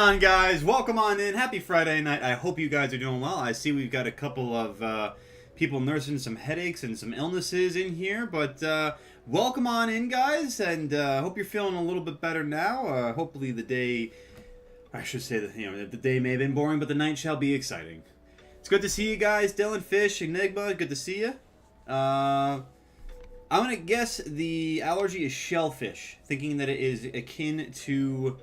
on, guys? Welcome on in. Happy Friday night. I hope you guys are doing well. I see we've got a couple of people nursing some headaches and some illnesses in here, but welcome on in, guys, and hope you're feeling a little bit better now. Hopefully the day, I should say that, the day may have been boring, but the night shall be exciting. It's good to see you guys. Dylan, Fish, Enigma, good to see you. I'm going to guess the allergy is shellfish, thinking that it is akin to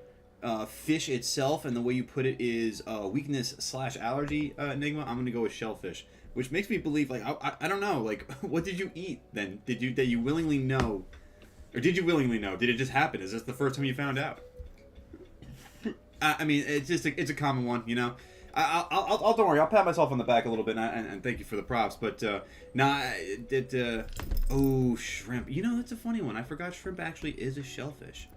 fish itself, and the way you put it is weakness/allergy, Enigma. I'm going to go with shellfish, which makes me believe, like, I don't know, like, what did you eat then? That you willingly know? Or did you willingly know? Did it just happen? Is this the first time you found out? I mean, it's just it's a common one, you know? I'll don't worry. I'll pat myself on the back a little bit, and thank you for the props. But oh, shrimp. You know, that's a funny one. I forgot shrimp actually is a shellfish.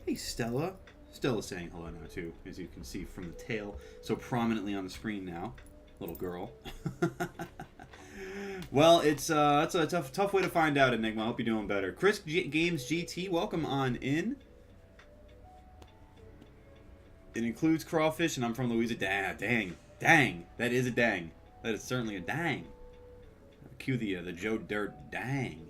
Hey, Stella. Stella's saying hello now too, as you can see from the tail so prominently on the screen now. Little girl. Well, it's a tough way to find out, Enigma. I hope you're doing better. Chris Games GT, welcome on in. It includes crawfish, and I'm from Louisiana. Dang. That is a dang. That is certainly a dang. Cue the Joe Dirt dang.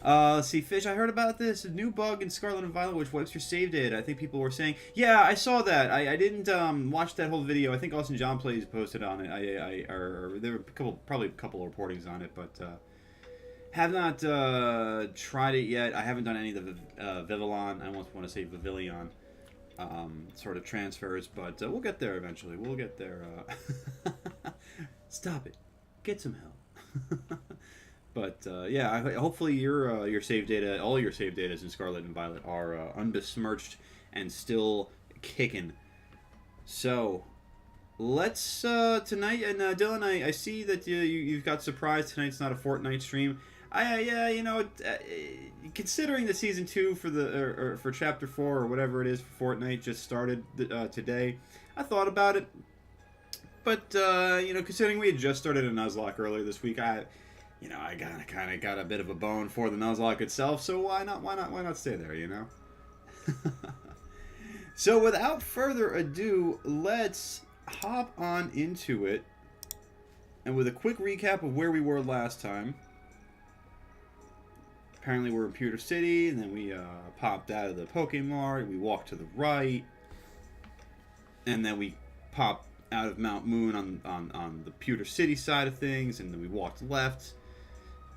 Let's see, Fish, I heard about this. A new bug in Scarlet and Violet which wipes your save data. I think people were saying. Yeah, I saw that. I didn't watch that whole video. I think Austin John Plays posted on it. Or there were probably a couple of reportings on it, but have not tried it yet. I haven't done any of the Vivillon. I almost want to say Vivillon. Sort of transfers, but we'll get there eventually. We'll get there. Stop it. Get some help. But yeah, hopefully your save data, all your save data in Scarlet and Violet are unbesmirched and still kicking. So let's tonight, and Dylan, I see that you've got surprise tonight's not a Fortnite stream. Yeah, you know, considering the season 2 for the for chapter 4 or whatever it is for Fortnite just started today, I thought about it. But you know, considering we had just started a Nuzlocke earlier this week, I kind of got a bit of a bone for the Nuzlocke itself. So why not stay there? You know. So without further ado, let's hop on into it, and with a quick recap of where we were last time. Apparently we're in Pewter City, and then we popped out of the Pokemart, we walked to the right, and then we popped out of Mount Moon on the Pewter City side of things, and then we walked left,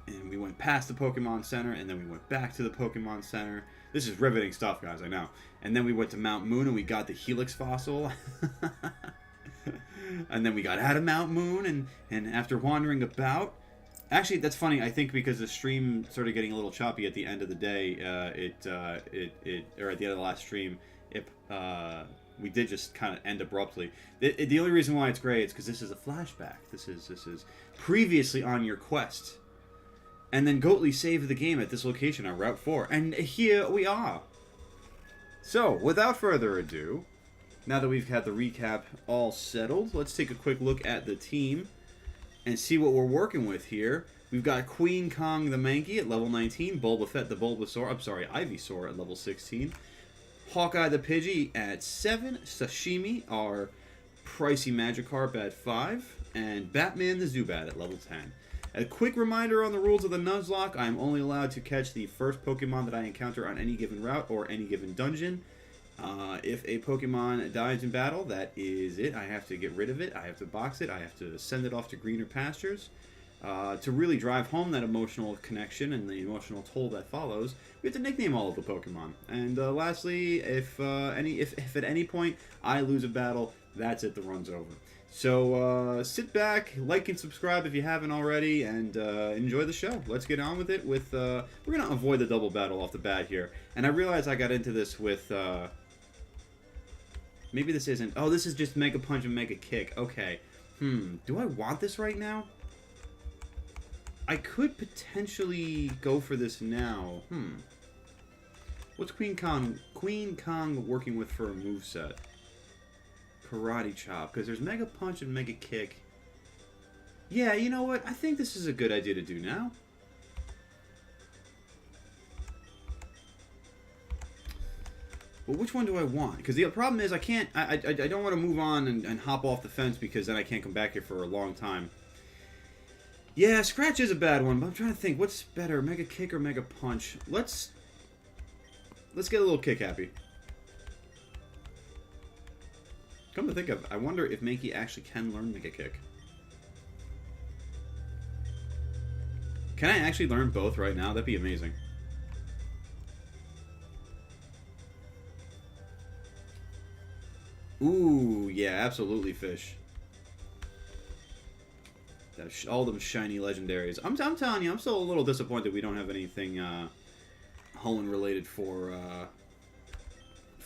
and we went past the Pokemon Center, and then we went back to the Pokemon Center. This is riveting stuff, guys, I know. And then we went to Mount Moon, and we got the Helix fossil. And then we got out of Mount Moon, and after wandering about... Actually, that's funny. I think because the stream started getting a little choppy at the end of the day, or at the end of the last stream, we did just kind of end abruptly. The only reason why it's great is because this is a flashback. This is previously on your quest, and then Goatly saved the game at this location on Route 4, and here we are. So, without further ado, now that we've had the recap all settled, let's take a quick look at the team and see what we're working with here. We've got Queen Kong the Mankey at level 19, BulbaFett the Ivysaur at level 16, Hawkeye the Pidgey at 7, Sashimi, our pricey Magikarp at 5, and Batman the Zubat at level 10. A quick reminder on the rules of the Nuzlocke: I am only allowed to catch the first Pokemon that I encounter on any given route or any given dungeon. If a Pokemon dies in battle, that is it. I have to get rid of it. I have to box it. I have to send it off to greener pastures. To really drive home that emotional connection and the emotional toll that follows, we have to nickname all of the Pokemon. And lastly, if at any point I lose a battle, that's it. The run's over. So sit back, like and subscribe if you haven't already, and enjoy the show. Let's get on with it. We're gonna avoid the double battle off the bat here. And I realized I got into this with. Maybe this isn't... Oh, this is just Mega Punch and Mega Kick. Okay. Do I want this right now? I could potentially go for this now. What's Queen Kong working with for a moveset? Karate Chop. Because there's Mega Punch and Mega Kick. Yeah, you know what? I think this is a good idea to do now. Well, which one do I want? Because the problem is I can't... I don't want to move on and hop off the fence because then I can't come back here for a long time. Yeah, Scratch is a bad one, but I'm trying to think. What's better, Mega Kick or Mega Punch? Let's get a little Kick happy. Come to think of, I wonder if Mankey actually can learn Mega Kick. Can I actually learn both right now? That'd be amazing. Ooh, yeah, absolutely fish. All them shiny legendaries. I'm telling you, I'm still a little disappointed we don't have anything Hoenn related for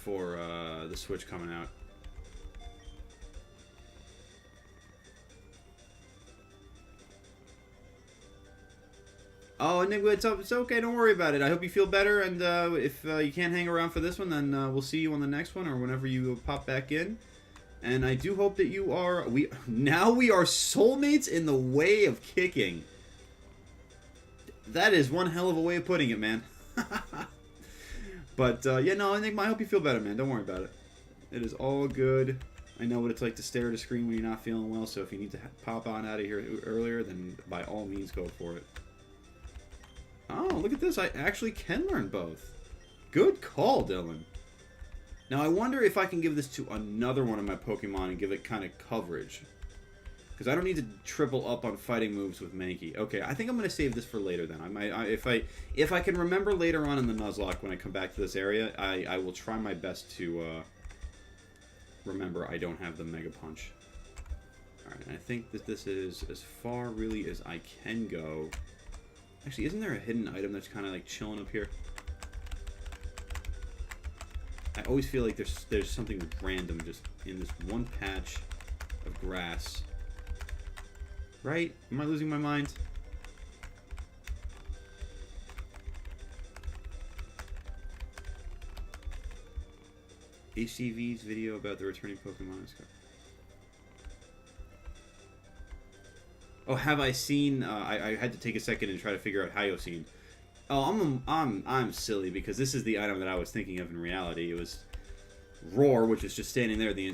the Switch coming out. Oh, Nick, it's okay. Don't worry about it. I hope you feel better. And if you can't hang around for this one, then we'll see you on the next one or whenever you pop back in. And I do hope that you are... Now we are soulmates in the way of kicking. That is one hell of a way of putting it, man. But, yeah, no, I hope you feel better, man. Don't worry about it. It is all good. I know what it's like to stare at a screen when you're not feeling well. So if you need to pop on out of here earlier, then by all means go for it. Oh, look at this. I actually can learn both. Good call, Dylan. Now, I wonder if I can give this to another one of my Pokemon and give it kind of coverage. Because I don't need to triple up on fighting moves with Mankey. Okay, I think I'm going to save this for later then. If I can remember later on in the Nuzlocke when I come back to this area, I will try my best to remember I don't have the Mega Punch. Alright, I think that this is as far really as I can go. Actually, isn't there a hidden item that's kind of like chilling up here? I always feel like there's something random just in this one patch of grass. Right? Am I losing my mind? HCV's video about the returning Pokemon is... Oh, have I seen... I had to take a second and try to figure out Hyoscene. Oh, I'm silly because this is the item that I was thinking of in reality. It was Roar, which is just sitting there the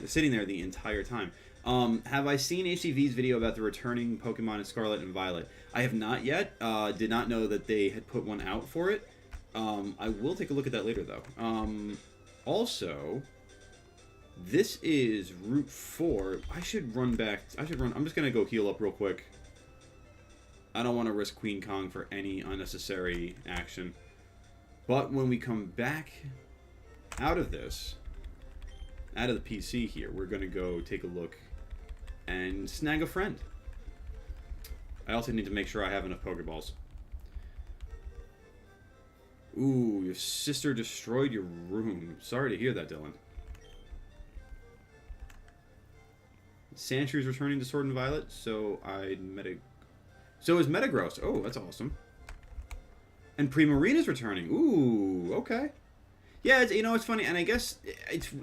entire time. Have I seen HCV's video about the returning Pokemon in Scarlet and Violet? I have not yet. Did not know that they had put one out for it. I will take a look at that later, though. Also, this is Route 4. I should run back. I'm just going to go heal up real quick. I don't want to risk Queen Kong for any unnecessary action. But when we come back out of this, out of the PC here, we're going to go take a look and snag a friend. I also need to make sure I have enough Pokeballs. Ooh, your sister destroyed your room. Sorry to hear that, Dylan. Sandshrew is returning to Sword and Violet, so So is Metagross. Oh, that's awesome. And Primarina's returning. Ooh, okay. Yeah, it's funny, and I guess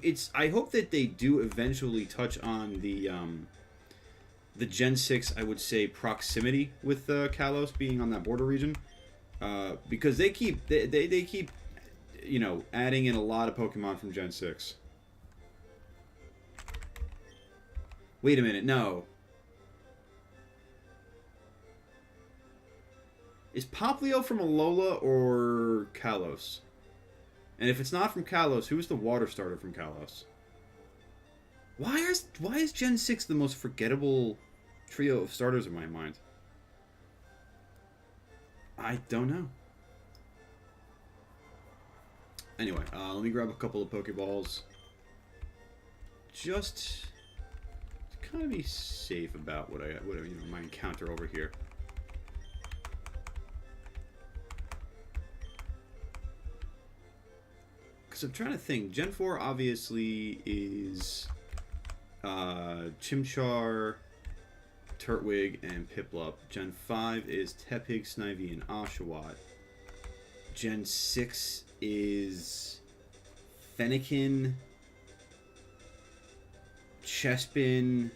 it's. I hope that they do eventually touch on the Gen 6. I would say proximity with Kalos being on that border region, because they keep adding in a lot of Pokemon from Gen 6. Wait a minute, no. Is Poplio from Alola or Kalos? And if it's not from Kalos, who is the water starter from Kalos? Why is Gen 6 the most forgettable trio of starters in my mind? I don't know. Anyway, let me grab a couple of Pokeballs. Just to kind of be safe about what my encounter over here. Because I'm trying to think. Gen 4 obviously is Chimchar, Turtwig, and Piplup. Gen 5 is Tepig, Snivy, and Oshawott. Gen 6 is Fennekin, Chespin,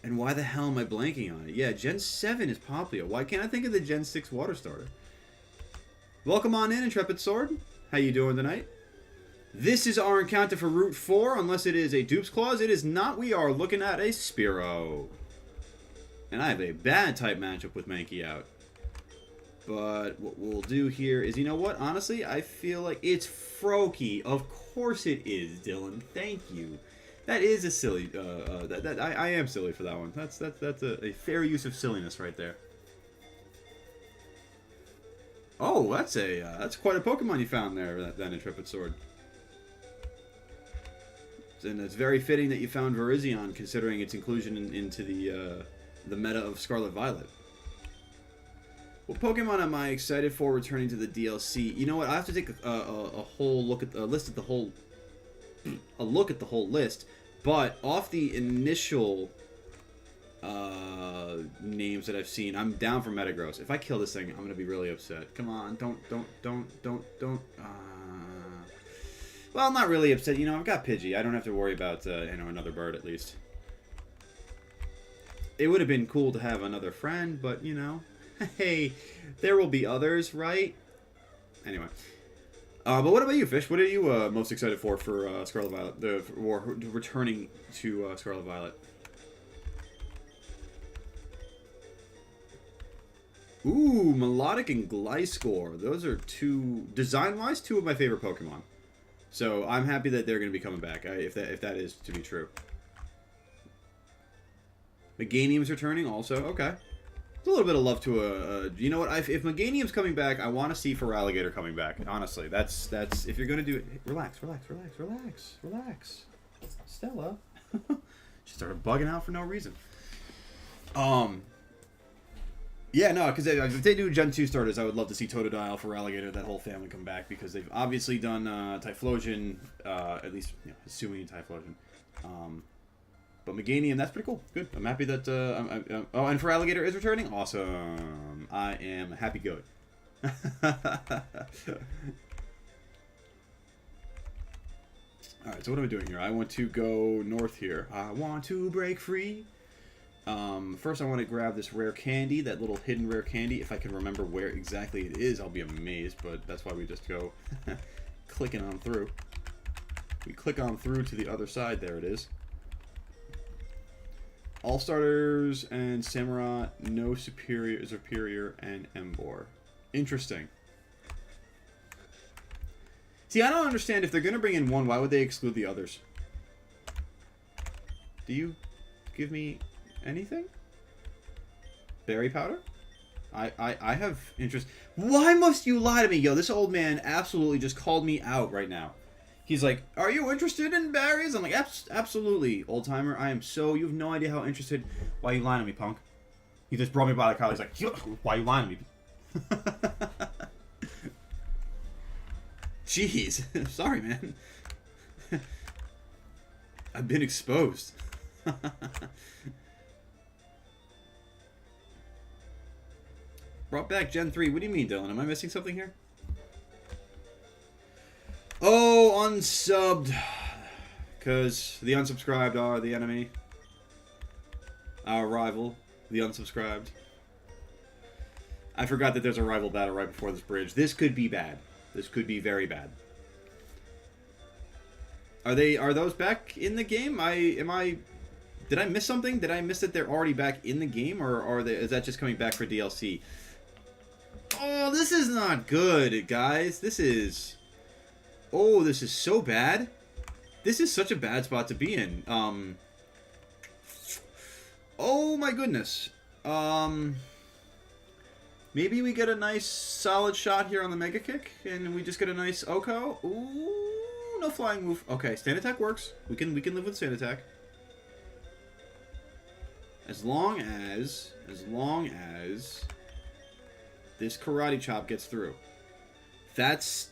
and why the hell am I blanking on it? Yeah, Gen 7 is Poplio. Why can't I think of the Gen 6 water starter? Welcome on in, Intrepid Sword. How you doing tonight? This is our encounter for Route 4, unless it is a Dupe's Claws. It is not. We are looking at a Spearow. And I have a bad type matchup with Mankey out. But what we'll do here is, you know what? Honestly, I feel like it's Froakie. Of course it is, Dylan. Thank you. That is a silly. I am silly for that one. That's a fair use of silliness right there. Oh, that's quite a Pokemon you found there, that Intrepid Sword. And it's very fitting that you found Virizion, considering its inclusion into the meta of Scarlet Violet. What Pokemon am I excited for returning to the DLC? You know what? I have to take a whole look at a look at the whole list. But off the initial names that I've seen, I'm down for Metagross. If I kill this thing, I'm gonna be really upset. Come on, don't. Well, I'm not really upset. You know, I've got Pidgey. I don't have to worry about another bird at least. It would have been cool to have another friend, but you know, hey, there will be others, right? Anyway. But what about you, Fish? What are you most excited for Scarlet Violet? Or returning to Scarlet Violet? Ooh, Melodic and Gliscor. Those are design-wise, two of my favorite Pokemon. So I'm happy that they're going to be coming back, if that is to be true. Meganium's returning also. Okay. It's a little bit of love to you know what? If Meganium's coming back, I want to see Feraligatr coming back. Honestly, that's if you're gonna do it. Relax. Stella, she started bugging out for no reason. Yeah, no, because if they do Gen 2 starters, I would love to see Totodile, Feraligatr, that whole family come back, because they've obviously done Typhlosion, at least, you know, assuming Typhlosion. But Meganium, that's pretty cool. Good. I'm happy that... oh, and Feraligatr is returning? Awesome. I am a happy goat. Alright, so what am I doing here? I want to go north here. I want to break free. First I want to grab this rare candy, that little hidden rare candy. If I can remember where exactly it is, I'll be amazed, but that's why we just go clicking on through. We click on through to the other side. There it is. All Starters and Samurott, no Superior, and Embor. Interesting. See, I don't understand. If they're going to bring in one, why would they exclude the others? Do you give me anything? Berry powder? I have interest. Why must you lie to me? Yo, this old man absolutely just called me out right now. He's like, are you interested in berries? I'm like, absolutely, old timer. I am so, you have no idea how interested. Why are you lying to me, punk? He just brought me by the collar. He's like, why are you lying to me? Jeez. Sorry, man. I've been exposed. Brought back Gen 3. What do you mean, Dylan? Am I missing something here? Oh, unsubbed. Because the unsubscribed are the enemy. Our rival, the unsubscribed. I forgot that there's a rival battle right before this bridge. This could be bad. This could be very bad. Are those back in the game? Did I miss something? Did I miss that they're already back in the game, or is that just coming back for DLC? Oh, this is not good, guys. This is... Oh, this is so bad. This is such a bad spot to be in. Oh my goodness. Maybe we get a nice solid shot here on the Mega Kick, and we just get a nice Oko. Ooh, no flying move. Okay, stand attack works. We can live with stand attack. As long as this karate chop gets through. That's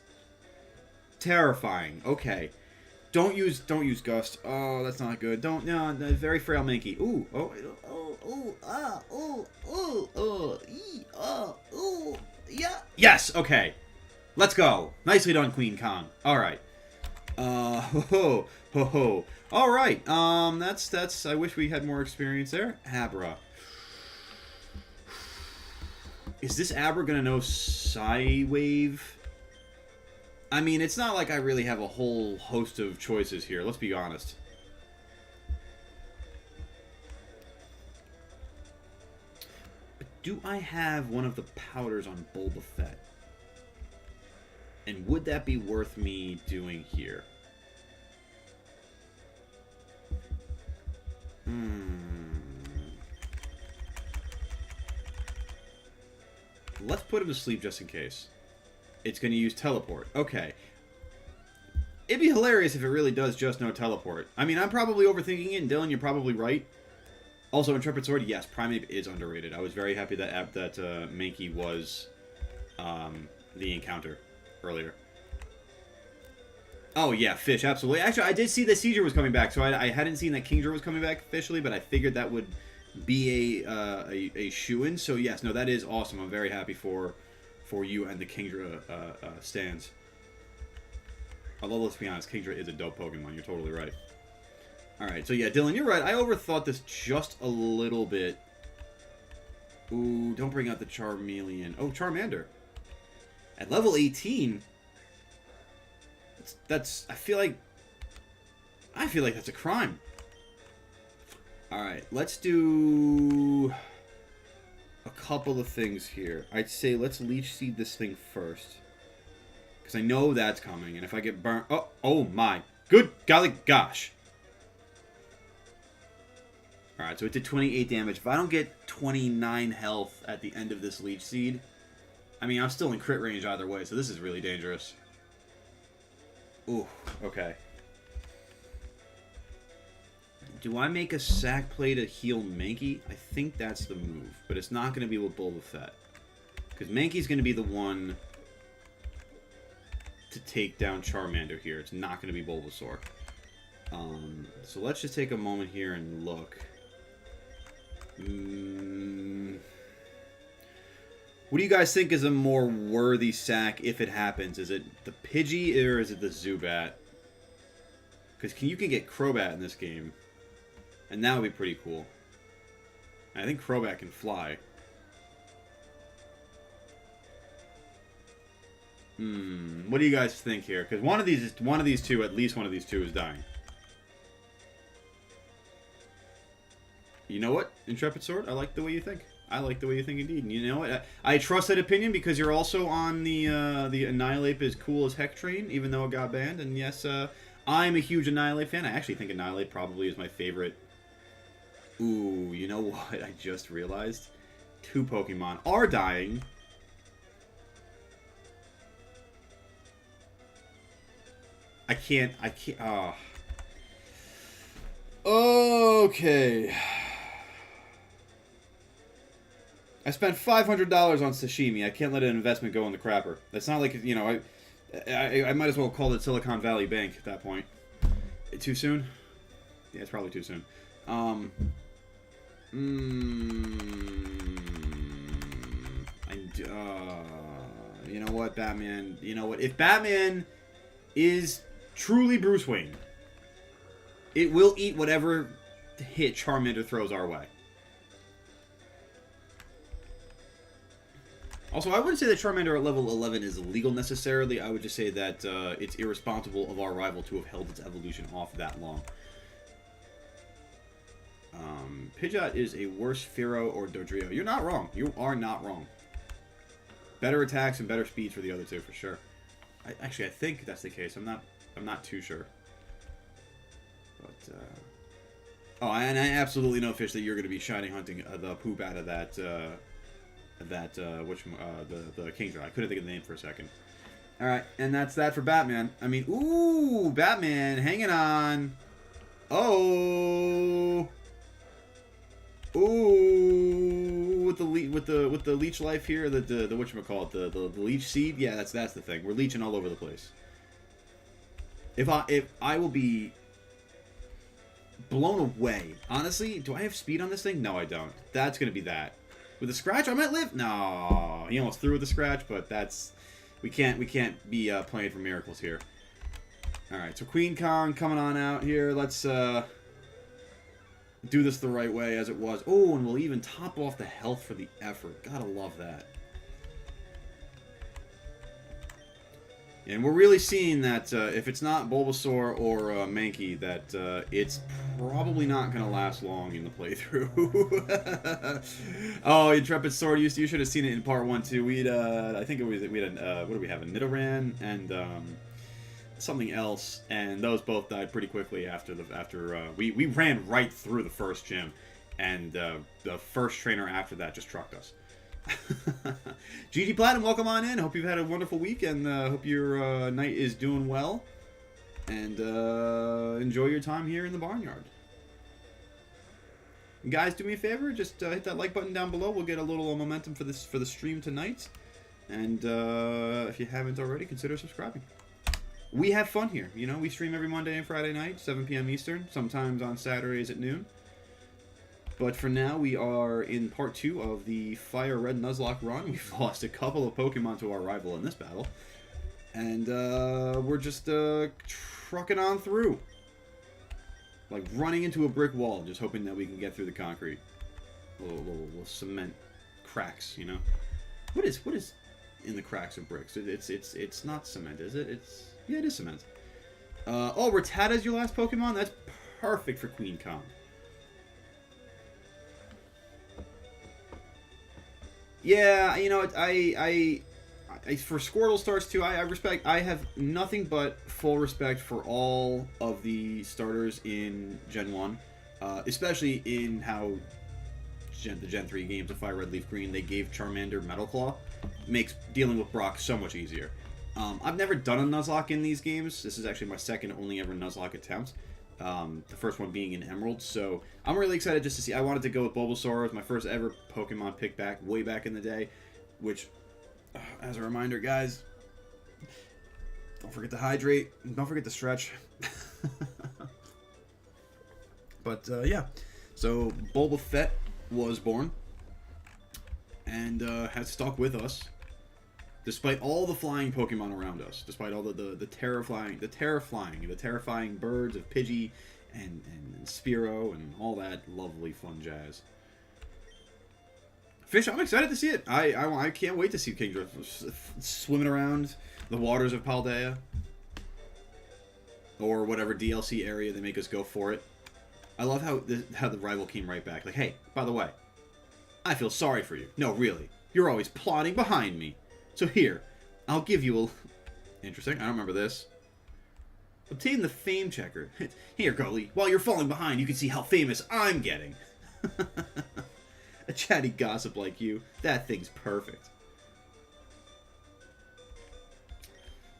terrifying. Okay. Don't use Gust. Oh, that's not good. No, very frail Mankey. Ooh, yeah. Yes, okay. Let's go. Nicely done, Queen Kong. All right. Ho. All right. I wish we had more experience there. Abra. Is this Aber gonna know Psywave? I mean, it's not like I really have a whole host of choices here. Let's be honest. But do I have one of the powders on BulbaFett? And would that be worth me doing here? Let's put him to sleep just in case. It's going to use teleport. Okay. It'd be hilarious if it really does just know teleport. I mean, I'm probably overthinking it, and Dylan, you're probably right. Also, Intrepid Sword, yes, Primeape is underrated. I was very happy that Mankey was the encounter earlier. Oh, yeah, Fish, absolutely. Actually, I did see that Seizure was coming back, so I hadn't seen that Kingdra was coming back officially, but I figured that would be a shoo-in. So, yes, no, that is awesome. I'm very happy for you and the Kingdra stands. Although, let's be honest, Kingdra is a dope Pokemon. You're totally right. Alright, so yeah, Dylan, you're right. I overthought this just a little bit. Ooh, don't bring out the Charmeleon. Oh, Charmander. At level 18... That's I feel like that's a crime. Alright, let's do a couple of things here. I'd say let's Leech Seed this thing first. Because I know that's coming, and if I get burnt... Oh my good golly gosh. Alright, so it did 28 damage. If I don't get 29 health at the end of this Leech Seed, I mean, I'm still in crit range either way, so this is really dangerous. Ooh, okay. Do I make a sack play to heal Mankey? I think that's the move, but it's not going to be with BulbaFett. Because Mankey's going to be the one to take down Charmander here. It's not going to be Bulbasaur. So let's just take a moment here and look. What do you guys think is a more worthy sack if it happens? Is it the Pidgey or is it the Zubat? Because you can get Crobat in this game. And that would be pretty cool. I think Crobat can fly. What do you guys think here? Because one of these two, at least one of these two is dying. You know what, Intrepid Sword? I like the way you think. I like the way you think indeed. And you know what? I trust that opinion because you're also on the Annihilate is cool as heck train, even though it got banned. And yes, I'm a huge Annihilate fan. I actually think Annihilate probably is my favorite. Ooh, you know what? I just realized 2 Pokemon are dying. I can't. Okay. I spent $500 on sashimi. I can't let an investment go in the crapper. That's not like, you know, I might as well call it Silicon Valley Bank at that point. Too soon? Yeah, it's probably too soon. You know what, Batman? You know what? If Batman is truly Bruce Wayne, it will eat whatever hit Charmander throws our way. Also, I wouldn't say that Charmander at level 11 is illegal necessarily. I would just say that it's irresponsible of our rival to have held its evolution off that long. Pidgeot is a worse Fearow or Dodrio. You're not wrong. You are not wrong. Better attacks and better speeds for the other two, for sure. Actually, I think that's the case. I'm not too sure. But, oh, and I absolutely know, Fish, that you're going to be shining hunting the poop out of that, the Kingdra. I couldn't think of the name for a second. Alright, and that's that for Batman. I mean, ooh, Batman, hanging on. Oh. Ooh, with the leech life here, the whatchamacallit, the leech seed. Yeah, that's the thing. We're leeching all over the place. If I will be blown away. Honestly, do I have speed on this thing? No, I don't. That's gonna be that. With a scratch, I might live. No, he almost threw with the scratch, but that's we can't be playing for miracles here. All right, so Queen Kong coming on out here. Let's do this the right way as it was. Oh, and we'll even top off the health for the effort. Gotta love that. And we're really seeing that if it's not Bulbasaur or Mankey, that it's probably not going to last long in the playthrough. Oh, Intrepid Sword, you should have seen it in part 1 too. I think we had what do we have? A Nidoran and something else, and those both died pretty quickly after we ran right through the first gym, and the first trainer after that just trucked us. GG Platinum, welcome on in. Hope you've had a wonderful week, and hope your night is doing well, and enjoy your time here in the Barnyard. And guys, do me a favor, just hit that like button down below. We'll get a little momentum for the stream tonight, and if you haven't already, consider subscribing. We have fun here, you know. We stream every Monday and Friday night, 7 p.m. Eastern, sometimes on Saturdays at noon. But for now, we are in part 2 of the Fire Red Nuzlocke run. We've lost a couple of Pokemon to our rival in this battle. And we're just trucking on through. Like running into a brick wall, just hoping that we can get through the concrete. Little cement cracks, you know? What is in the cracks of bricks? It's not cement, is it? Yeah, it is cement. Oh, Rattata's your last Pokemon? That's perfect for Queen Kong. Yeah, you know, I for Squirtle starts too, I have nothing but full respect for all of the starters in Gen 1. Especially in how the Gen 3 games of Fire Red Leaf Green, they gave Charmander Metal Claw. Makes dealing with Brock so much easier. I've never done a Nuzlocke in these games. This is actually my second only ever Nuzlocke attempt. The first one being in Emerald, so I'm really excited just to see. I wanted to go with Bulbasaur as my first ever Pokemon pick back way back in the day, which, as a reminder, guys, don't forget to hydrate, don't forget to stretch. But yeah, so BulbaFett was born and has stuck with us despite all the flying Pokemon around us, despite all the terrifying birds of Pidgey and Spearow and all that lovely fun jazz. Fish, I'm excited to see it. I can't wait to see Kingdra swimming around the waters of Paldea, or whatever DLC area they make us go for it. I love how the rival came right back. Like, hey, by the way, I feel sorry for you. No, really, you're always plotting behind me. So here, I'll give you a... Interesting, I don't remember this. Obtain the fame checker. Here, Gully, while you're falling behind, you can see how famous I'm getting. A chatty gossip like you, that thing's perfect.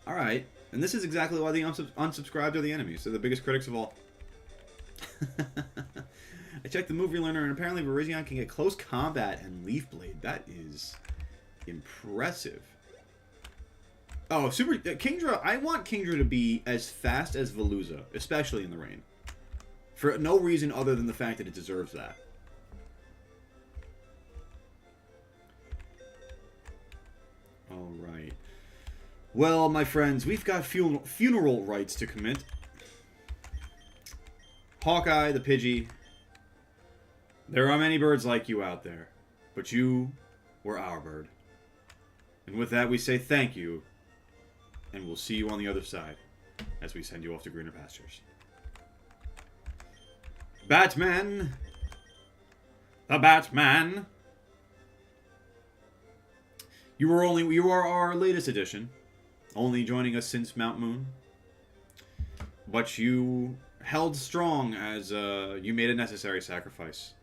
Alright, and this is exactly why the unsubscribed are the enemies. They're the biggest critics of all. I checked the movie learner, and apparently Virizion can get close combat and Leaf Blade. That is... impressive. Oh, Kingdra. I want Kingdra to be as fast as Veluza, especially in the rain. For no reason other than the fact that it deserves that. Alright. Well, my friends, we've got funeral rites to commit. Hawkeye, the Pidgey. There are many birds like you out there, but you were our bird. And with that, we say thank you, and we'll see you on the other side as we send you off to greener pastures. Batman! The Batman! You are our latest addition, only joining us since Mount Moon. But you held strong as you made a necessary sacrifice.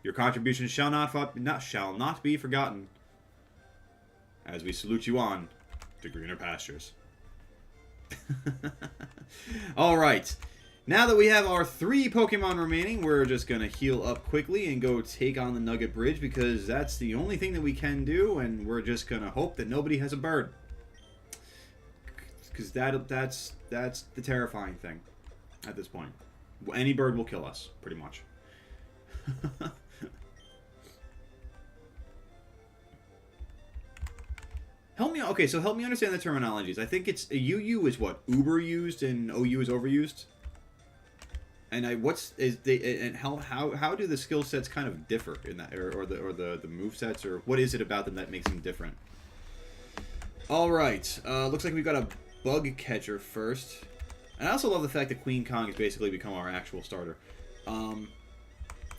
Your contribution shall not be forgotten, as we salute you on to greener pastures. Alright, now that we have our 3 Pokemon remaining, we're just going to heal up quickly and go take on the Nugget Bridge, because that's the only thing that we can do, and we're just going to hope that nobody has a bird. Because that's the terrifying thing at this point. Any bird will kill us, pretty much. Help me understand the terminologies. I think it's UU is what uber used and OU is overused. And how do the skill sets kind of differ in that, or the move sets, or what is it about them that makes them different? Alright, looks like we've got a bug catcher first. And I also love the fact that Queen Kong has basically become our actual starter. You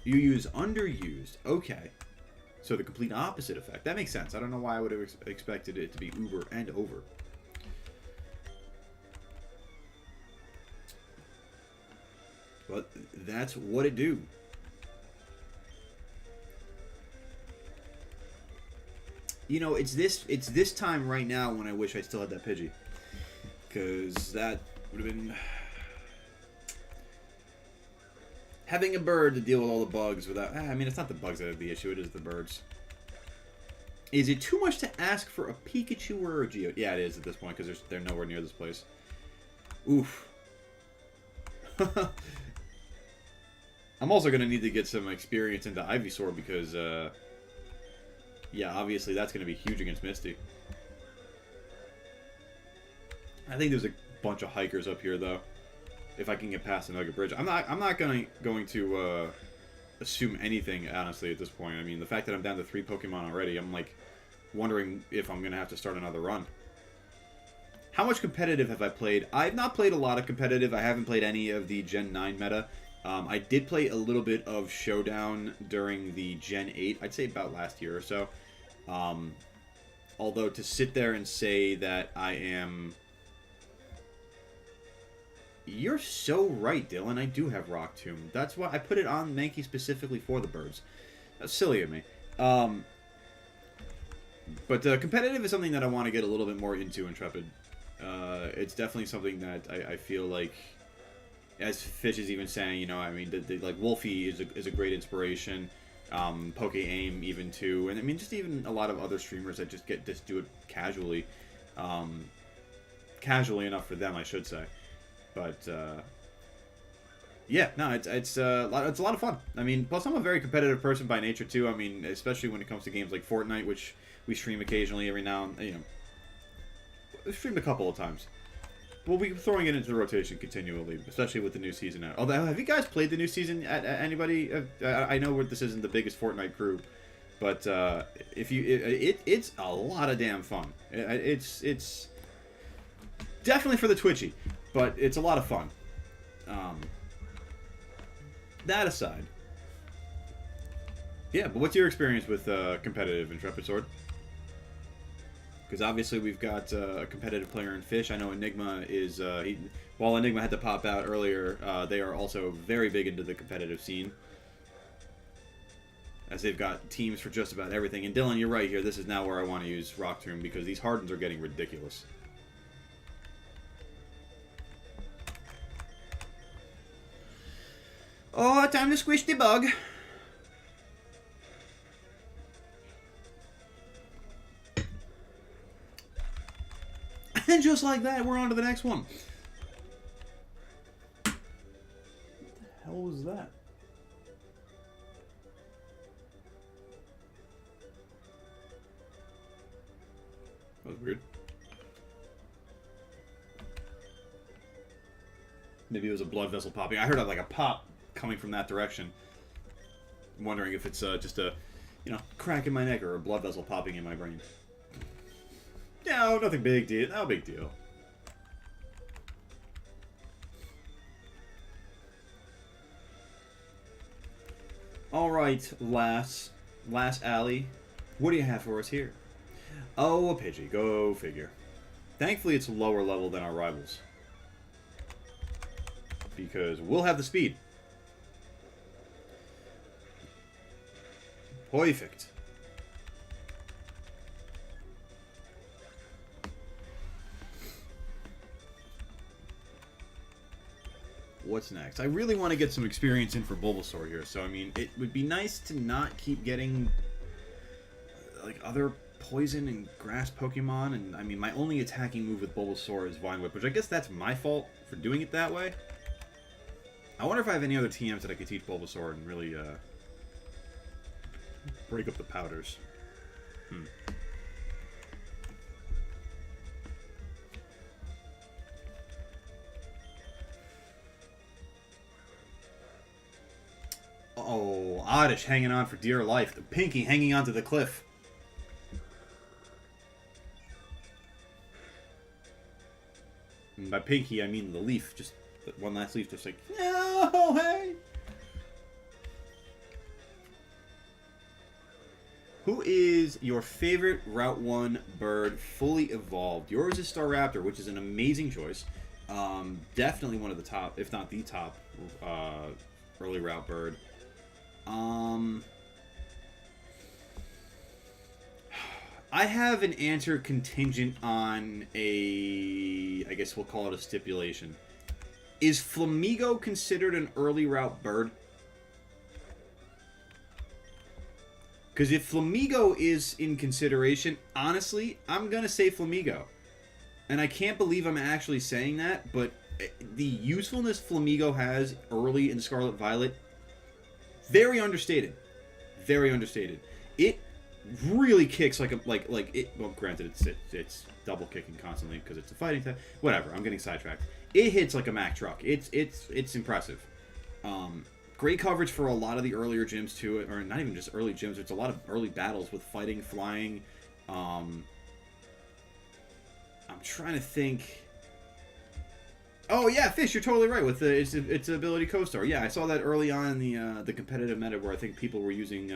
use underused. Okay. So the complete opposite effect. That makes sense. I don't know why I would have expected it to be uber and over. But that's what it do. You know, it's this time right now when I wish I still had that Pidgey. Because that would have been... Having a bird to deal with all the bugs without... I mean, it's not the bugs that are the issue. It is the birds. Is it too much to ask for a Pikachu or a Geo? Yeah, it is at this point because they're nowhere near this place. Oof. I'm also going to need to get some experience into Ivysaur because... yeah, obviously that's going to be huge against Misty. I think there's a bunch of hikers up here, though. If I can get past the Nugget Bridge. I'm not going to assume anything, honestly, at this point. I mean, the fact that I'm down to 3 Pokemon already, I'm, like, wondering if I'm going to have to start another run. How much competitive have I played? I've not played a lot of competitive. I haven't played any of the Gen 9 meta. I did play a little bit of Showdown during the Gen 8. I'd say about last year or so. Although to sit there and say that I am... You're so right, Dylan. I do have Rock Tomb. That's why I put it on Mankey specifically for the birds. That's silly of me. But competitive is something that I want to get a little bit more into Intrepid. It's definitely something that I feel like, as Fish is even saying, you know, I mean, like Wolfie is a great inspiration. Poke Aim even too, and I mean just even a lot of other streamers that just do it casually, casually enough for them, I should say. But yeah, no, it's a lot of fun. I mean, plus I'm a very competitive person by nature too. I mean, especially when it comes to games like Fortnite, which we stream occasionally every now and, you know, we've streamed a couple of times. We'll be throwing it into the rotation continually, especially with the new season out. Although, have you guys played the new season? At anybody? I know this isn't the biggest Fortnite group, but if you, it's a lot of damn fun. It's definitely for the twitchy, but it's a lot of fun. That aside, yeah. But what's your experience with competitive Intrepid Sword? Because obviously we've got a competitive player in Fish. I know Enigma is... while Enigma had to pop out earlier, they are also very big into the competitive scene. As they've got teams for just about everything. And Dylan, you're right here. This is now where I want to use Rock Tomb because these Hardens are getting ridiculous. Oh, time to squish the bug. And just like that, we're on to the next one. What the hell was that? That was weird. Maybe it was a blood vessel popping. I heard like a pop coming from that direction. I'm wondering if it's just a, you know, crack in my neck or a blood vessel popping in my brain. No, nothing big deal. No big deal. All right, last alley. What do you have for us here? Oh, a Pidgey. Go figure. Thankfully, it's lower level than our rivals. Because we'll have the speed. Perfect. What's next? I really want to get some experience in for Bulbasaur here, so I mean, it would be nice to not keep getting like other poison and grass Pokemon, and I mean, my only attacking move with Bulbasaur is Vine Whip, which I guess that's my fault for doing it that way. I wonder if I have any other TMs that I could teach Bulbasaur and really break up the powders. Oh, Oddish hanging on for dear life. The Pinky hanging onto the cliff. pinky, I mean the leaf. Just one last leaf, just like, no, hey. Who is your favorite Route 1 bird fully evolved? Yours is Staraptor, which is an amazing choice. Definitely one of the top, if not the top, early route bird. I have an answer contingent on I guess we'll call it a stipulation. Is Flamigo considered an early route bird? Because if Flamigo is in consideration, honestly, I'm going to say Flamigo. And I can't believe I'm actually saying that, but the usefulness Flamigo has early in Scarlet Violet, very understated. Very understated. It really kicks like it. Well, granted, it's double kicking constantly because it's a fighting type. Whatever. I'm getting sidetracked. It hits like a Mack truck. It's impressive. Great coverage for a lot of the earlier gyms too, or not even just early gyms. It's a lot of early battles with fighting, flying. I'm trying to think. Oh yeah, Fish, you're totally right with its ability co-star. Yeah, I saw that early on in the competitive meta where I think people were using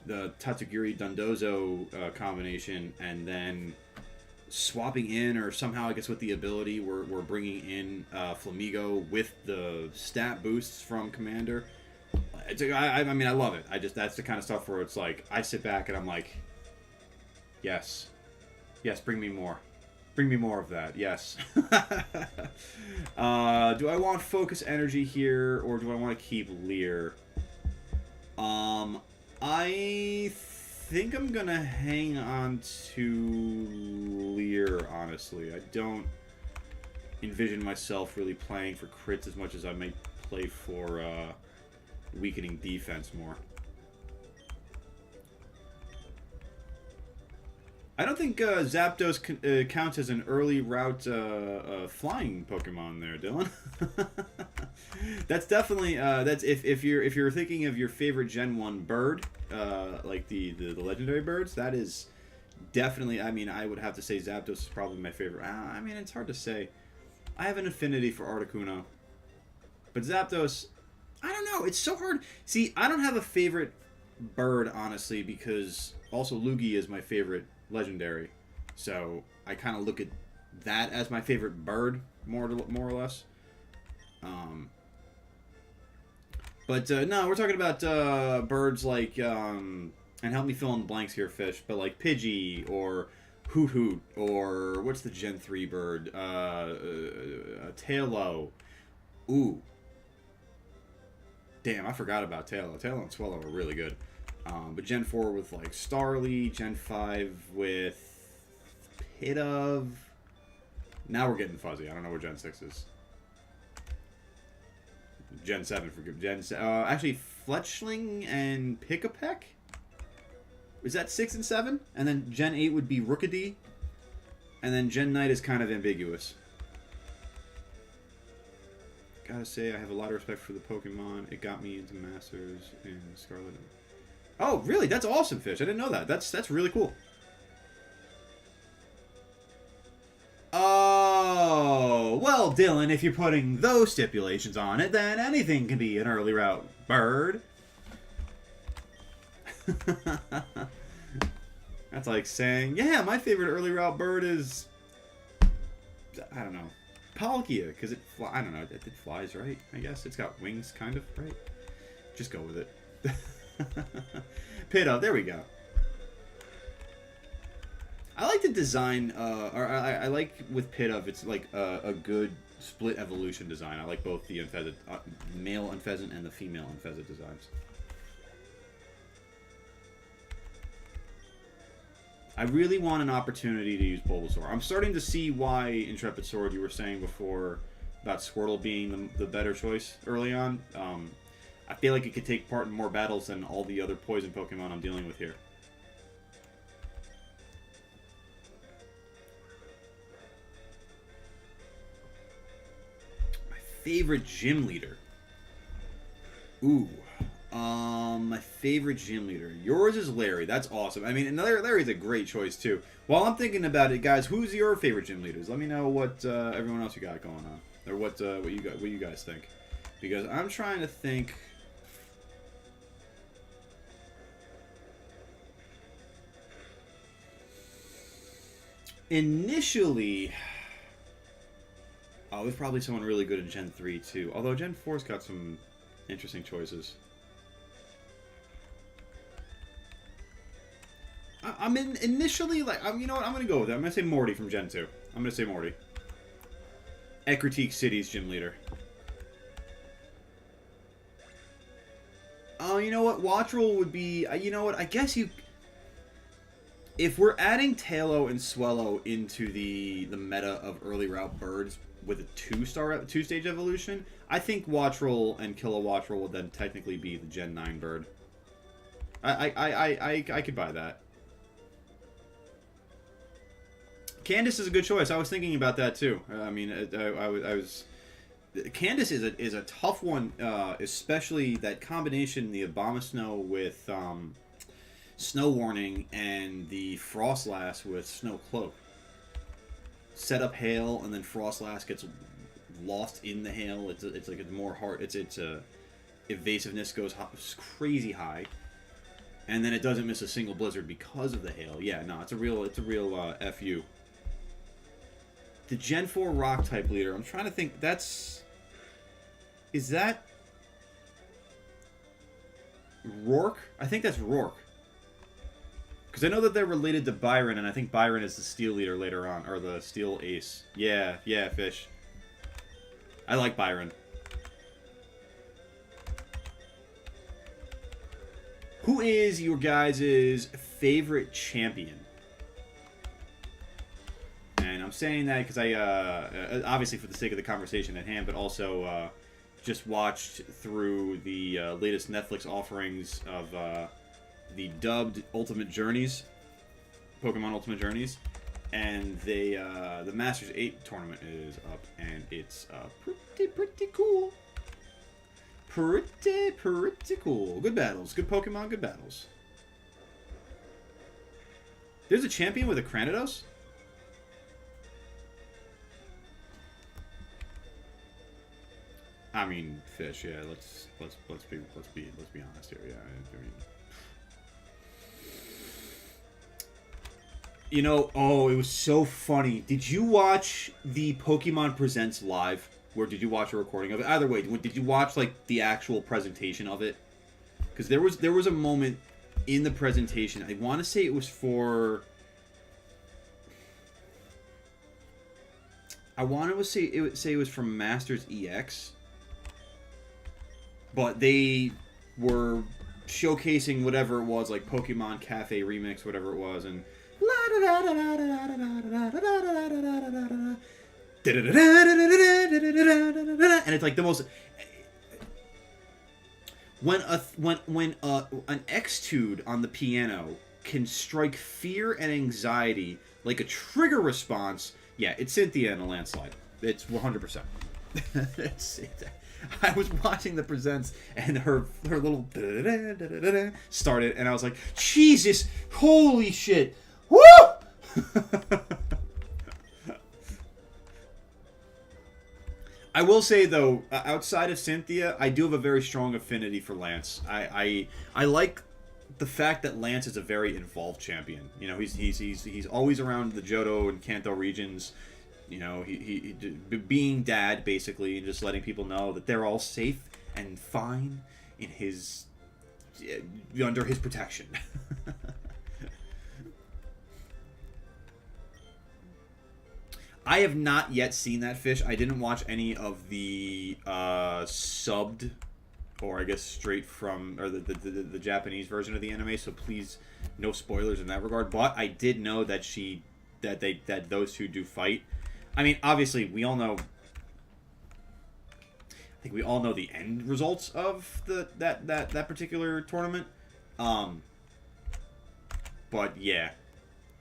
the Tatsugiri Dundozo combination and then swapping in, or somehow I guess with the ability we're bringing in Flamigo with the stat boosts from Commander. I mean, I love it. That's the kind of stuff where it's like I sit back and I'm like, yes, bring me more. Bring me more of that, yes. Do I want Focus Energy here, or do I want to keep Leer? I think I'm going to hang on to Leer, honestly. I don't envision myself really playing for crits as much as I might play for weakening defense more. I don't think Zapdos counts as an early route flying Pokemon there, Dylan. That's definitely that's if you're thinking of your favorite Gen 1 bird, like the legendary birds, that is definitely. I mean, I would have to say Zapdos is probably my favorite. I mean, it's hard to say. I have an affinity for Articuno, but Zapdos, I don't know. It's so hard. See, I don't have a favorite bird honestly, because also Lugia is my favorite legendary, so I kind of look at that as my favorite bird more or less. But no, we're talking about birds like and help me fill in the blanks here, Fish, but like Pidgey or Hoot Hoot, or what's the Gen 3 bird, Tailo. Ooh, damn, I forgot about Tailo. Tailo and Swellow are really good. But Gen 4 with like Starly, Gen 5 with Pidove. Now we're getting fuzzy. I don't know where Gen 6 is. Gen 7 for good. Actually, Fletchling and Pick-a-Peck? Is that 6 and 7? And then Gen 8 would be Rookidee. And then Gen 9 is kind of ambiguous. Gotta say, I have a lot of respect for the Pokemon. It got me into Masters in Scarlet. Oh, really? That's awesome, Fish. I didn't know that. That's really cool. Oh, well, Dylan, if you're putting those stipulations on it, then anything can be an early route bird. That's like saying, yeah, my favorite early route bird is, I don't know, Palkia, because I don't know, it flies, right? I guess it's got wings, kind of, right? Just go with it. Pidove, there we go. I like the design, or I like with Pidove, it's like a good split evolution design. I like both the Unfezant, male Unfezant and the female Unfezant designs. I really want an opportunity to use Bulbasaur. I'm starting to see why Intrepid Sword, you were saying before about Squirtle being the better choice early on. I feel like it could take part in more battles than all the other poison Pokemon I'm dealing with here. My favorite gym leader. Ooh. My favorite gym leader. Yours is Larry. That's awesome. I mean, and Larry's a great choice too. While I'm thinking about it, guys, who's your favorite gym leaders? Let me know what everyone else you got going on, or what you guys think, because I'm trying to think. Initially, there's probably someone really good in Gen 3 too. Although Gen 4's got some interesting choices. I'm initially like, you know what? I'm gonna go with it. I'm gonna say Morty from Gen 2. I'm gonna say Morty. Ecruteak City's gym leader. Oh, you know what? Wattrel would be. You know what? I guess you. If we're adding Tailo and Swellow into the meta of early route birds with a two-stage evolution, I think Wattrel and Kilowattrel would then technically be the Gen 9 bird. I could buy that. Candace is a good choice. I was thinking about that too. I mean, I was. Candace is a tough one, especially that combination, the Abomasnow with Snow Warning and the Frostlass with Snow Cloak. Set up hail and then Frostlass gets lost in the hail. It's like a more hard. Its evasiveness goes crazy high, and then it doesn't miss a single blizzard because of the hail. Yeah, no, it's a real fu. The Gen 4 rock type leader. I'm trying to think. Is that Rourke? I think that's Rourke. Because I know that they're related to Byron, and I think Byron is the steel leader later on, or the steel ace. Yeah, Fish. I like Byron. Who is your guys' favorite champion? And I'm saying that because I, obviously for the sake of the conversation at hand, but also just watched through the latest Netflix offerings of the dubbed Ultimate Journeys, Pokemon Ultimate Journeys, and the Masters 8 tournament is up, and it's pretty cool. Pretty cool. Good battles. Good Pokemon, good battles. There's a champion with a Cranidos? I mean, Fish. Yeah, let's be honest here. Yeah, I mean, you know, it was so funny. Did you watch the Pokemon Presents live? Or did you watch a recording of it? Either way, did you watch like the actual presentation of it? Because there was a moment in the presentation. I want to say it was for. I want to say it was from Masters EX. But they were showcasing whatever it was, like Pokemon Cafe Remix, whatever it was, and it's like the most. When an Xtude on the piano can strike fear and anxiety like a trigger response, yeah, it's Cynthia in a landslide. It's 100%. I was watching the presents and her little started, and I was like, Jesus, holy shit, woo! I will say though, outside of Cynthia, I do have a very strong affinity for Lance. I like the fact that Lance is a very involved champion. You know, he's always around the Johto and Kanto regions. You know, he being dad basically, and just letting people know that they're all safe and fine in his under his protection. I have not yet seen that, Fish. I didn't watch any of the subbed, or I guess straight from, or the Japanese version of the anime. So please, no spoilers in that regard. But I did know that that those two do fight. I mean, obviously, we all know. I think we all know the end results of that particular tournament. But yeah,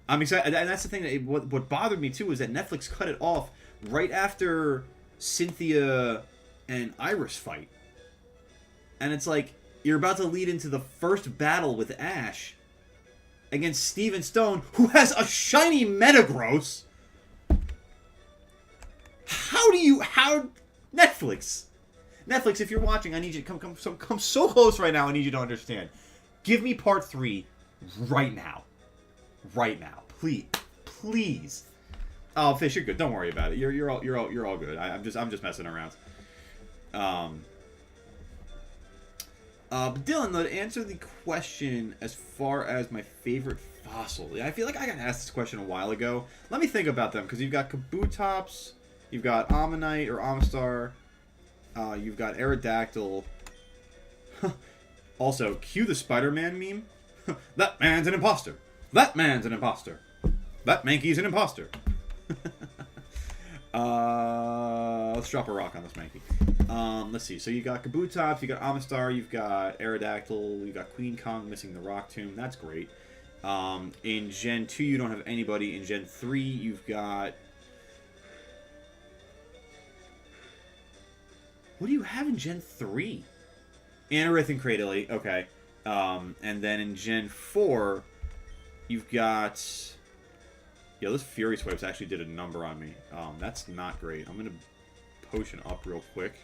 I'm excited, and that's the thing. That what bothered me too is that Netflix cut it off right after Cynthia and Iris fight, and it's like You're about to lead into the first battle with Ash against Steven Stone, who has a shiny Metagross. How Netflix, if you're watching, I need you to come so close right now. I need you to understand. Give me part 3 right now, please. Oh, Fish, you're good. Don't worry about it. You're all good. I'm just messing around. But Dylan, though, to answer the question as far as my favorite fossil, I feel like I got asked this question a while ago. Let me think about them, because you've got Kabutops, you've got Ammonite or Amistar, you've got Aerodactyl. Also, cue the Spider-Man meme. That man's an imposter. That man's an imposter. That Mankey's an imposter. Let's drop a rock on this Mankey. Let's see. So you got Kabutops, you got Amistar, you've got Aerodactyl, you've got Queen Kong missing the Rock Tomb. That's great. In Gen 2, you don't have anybody. In Gen 3, you've got... What do you have in Gen 3? Anorith and Cradily. Okay. And then in Gen 4, you've got... Yo, this Fury Swipes actually did a number on me. That's not great. I'm going to potion up real quick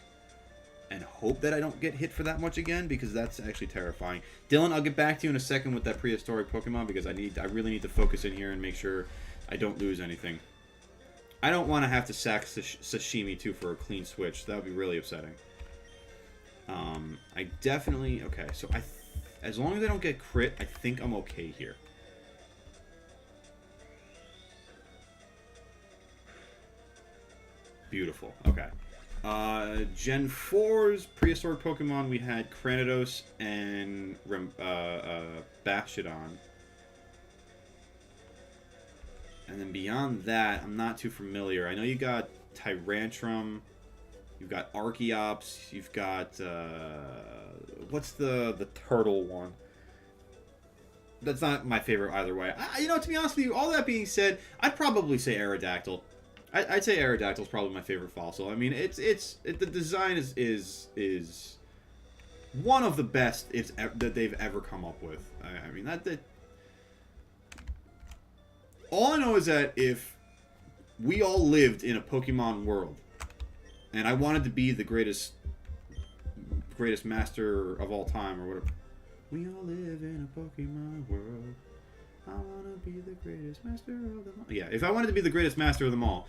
and hope that I don't get hit for that much again, because that's actually terrifying. Dylan, I'll get back to you in a second with that prehistoric Pokemon, because I really need to focus in here and make sure I don't lose anything. I don't want to have to sack Sashimi, too, for a clean switch. That would be really upsetting. I definitely... Okay, so as long as I don't get crit, I think I'm okay here. Beautiful. Okay. Gen 4's prehistoric Pokemon, we had Cranidos and Bastiodon. And then beyond that, I'm not too familiar. I know you got Tyrantrum, you've got Archeops, you've got... what's the turtle one? That's not my favorite either way. You know, to be honest with you, all that being said, I'd probably say Aerodactyl. I'd say Aerodactyl's probably my favorite fossil. I mean, the design is one of the best that they've ever come up with. I mean, all I know is that if we all lived in a Pokemon world, and I wanted to be the greatest master of all time, or whatever. We all live in a Pokemon world. I want to be the greatest master of them all. Yeah, if I wanted to be the greatest master of them all.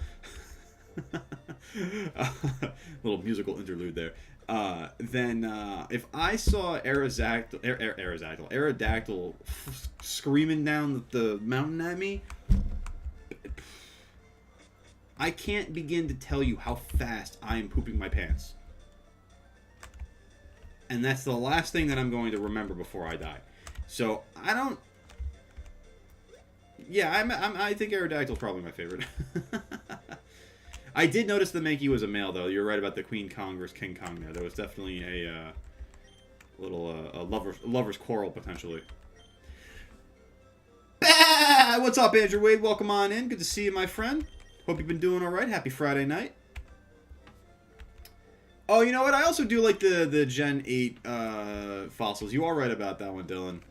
Little musical interlude there. Then if I saw Aerodactyl screaming down the mountain at me, I can't begin to tell you how fast I am pooping my pants. And that's the last thing that I'm going to remember before I die. So, I don't... Yeah, I think Aerodactyl's probably my favorite. I did notice the Mankey was a male, though. You're right about the Queen Kong versus King Kong there. There was definitely a little lover's quarrel, potentially. Bah! What's up, Andrew Wade? Welcome on in. Good to see you, my friend. Hope you've been doing all right. Happy Friday night. Oh, you know what? I also do like the Gen 8 fossils. You are right about that one, Dylan.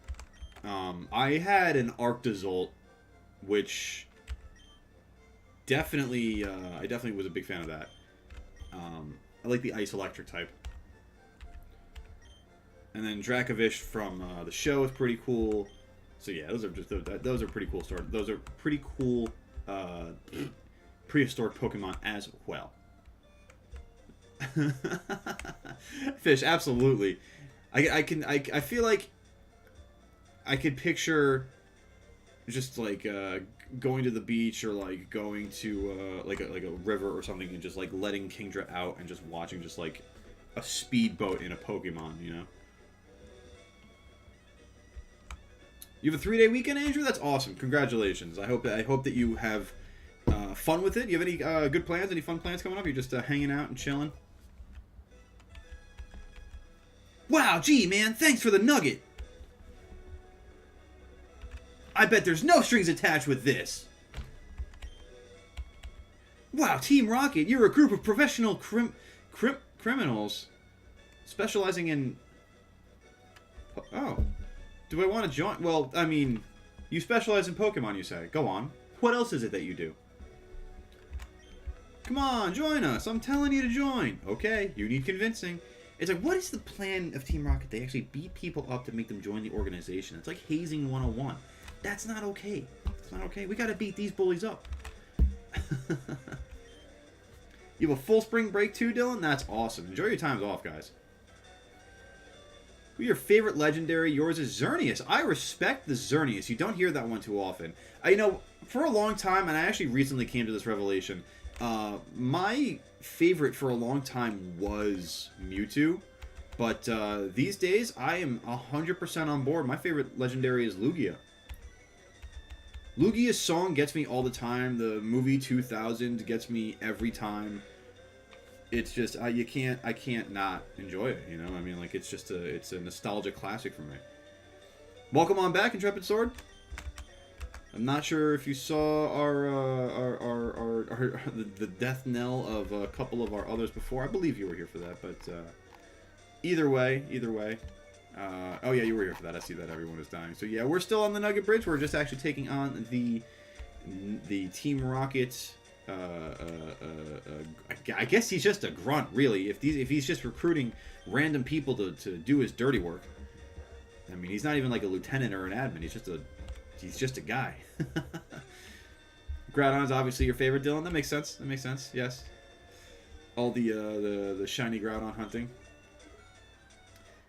I had an Arctozolt, which definitely, I definitely was a big fan of that. I like the Ice Electric type. And then Dracovish from the show is pretty cool. So yeah, those are pretty cool stories. Those are pretty cool prehistoric Pokemon as well. Fish, absolutely. I feel like I could picture just like going to the beach, or like going to like a river or something, and just like letting Kingdra out and just watching just like a speedboat in a Pokemon, you know? You have a 3-day weekend, Andrew? That's awesome. Congratulations. I hope that you have fun with it. Do you have any good plans? Any fun plans coming up? You're just hanging out and chilling? Wow, gee, man. Thanks for the nugget. I bet there's no strings attached with this. Wow, Team Rocket, you're a group of professional criminals specializing in Oh. Do I want to join? Well, I mean, you specialize in Pokemon, you say. Go on. What else is it that you do? Come on, join us. I'm telling you to join. Okay, you need convincing. It's like, what is the plan of Team Rocket? They actually beat people up to make them join the organization. It's like hazing 101. That's not okay. That's not okay. We got to beat these bullies up. You have a full spring break too, Dylan? That's awesome. Enjoy your times off, guys. Who's your favorite legendary? Yours is Xerneas. I respect the Xerneas. You don't hear that one too often. You know, for a long time, and I actually recently came to this revelation, my favorite for a long time was Mewtwo. But these days, I am 100% on board. My favorite legendary is Lugia. Lugia's song gets me all the time. The movie 2000 gets me every time. It's just I can't not enjoy it. You know, I mean, like it's a nostalgic classic for me. Welcome on back, Intrepid Sword. I'm not sure if you saw the death knell of a couple of our others before. I believe you were here for that, but either way. Oh yeah, you were here for that. I see that everyone is dying. So yeah, we're still on the Nugget Bridge. We're just actually taking on the Team Rocket. I guess he's just a grunt, really. If he's just recruiting random people to do his dirty work. I mean, he's not even like a lieutenant or an admin. He's just a guy. Groudon's obviously your favorite, Dylan. That makes sense. That makes sense. Yes. All the shiny Groudon hunting.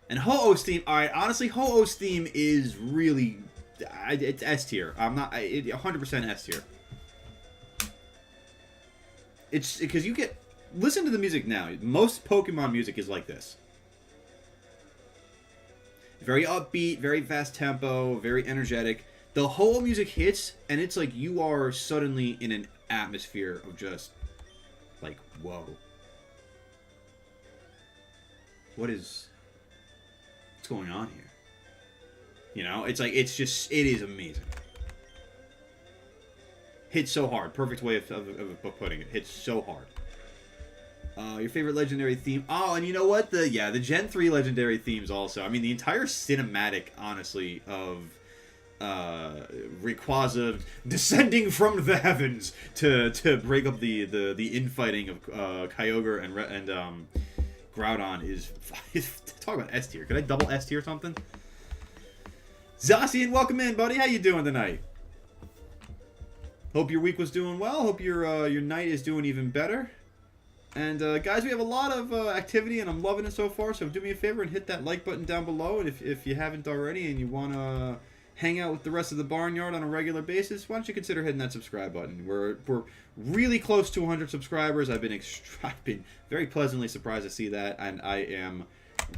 And Ho-Oh's theme, alright, honestly, Ho-Oh's theme is really, it's S tier. I'm not, 100% S tier. It's, because you get, listen to the music now. Most Pokemon music is like this. Very upbeat, very fast tempo, very energetic. The Ho-Oh music hits, and it's like you are suddenly in an atmosphere of just, like, whoa. What's going on here? You know, it's like, it is amazing. Hits so hard. Perfect way of putting it. Hits so hard. Your favorite legendary theme? Oh, and you know what? The Gen 3 legendary themes also. I mean, the entire cinematic, honestly, of Rayquaza descending from the heavens to break up the infighting of Kyogre and Groudon is talk about S tier. Could I double S tier or something? Zacian, welcome in, buddy. How you doing tonight? Hope your week was doing well. Hope your night is doing even better. And guys, we have a lot of activity, and I'm loving it so far. So do me a favor and hit that like button down below. And if you haven't already, and you want to hang out with the rest of the Barnyard on a regular basis, why don't you consider hitting that subscribe button? We're really close to 100 subscribers. I've been very pleasantly surprised to see that, and I am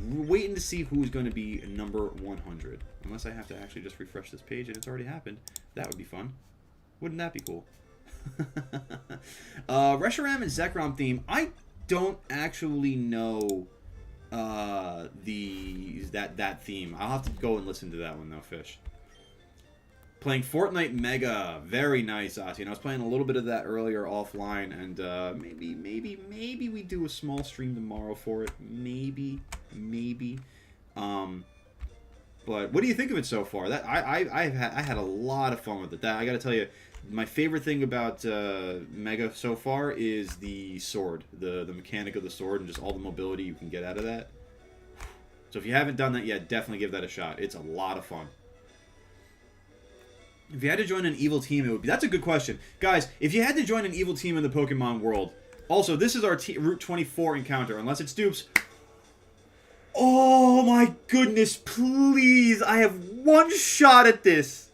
waiting to see who's going to be number 100. Unless I have to actually just refresh this page, and it's already happened. That would be fun. Wouldn't that be cool? Reshiram and Zekrom theme. I don't actually know that theme. I'll have to go and listen to that one though, Fish. Playing Fortnite Mega. Very nice, Ozzy. I was playing a little bit of that earlier offline, and maybe we do a small stream tomorrow for it. Maybe. But what do you think of it so far? That I had a lot of fun with it. I got to tell you, my favorite thing about Mega so far is the sword, the mechanic of the sword, and just all the mobility you can get out of that. So if you haven't done that yet, definitely give that a shot. It's a lot of fun. If you had to join an evil team, it would be... That's a good question. Guys, if you had to join an evil team in the Pokemon world... Also, this is our Route 24 encounter, unless it's dupes. Oh my goodness, please! I have one shot at this!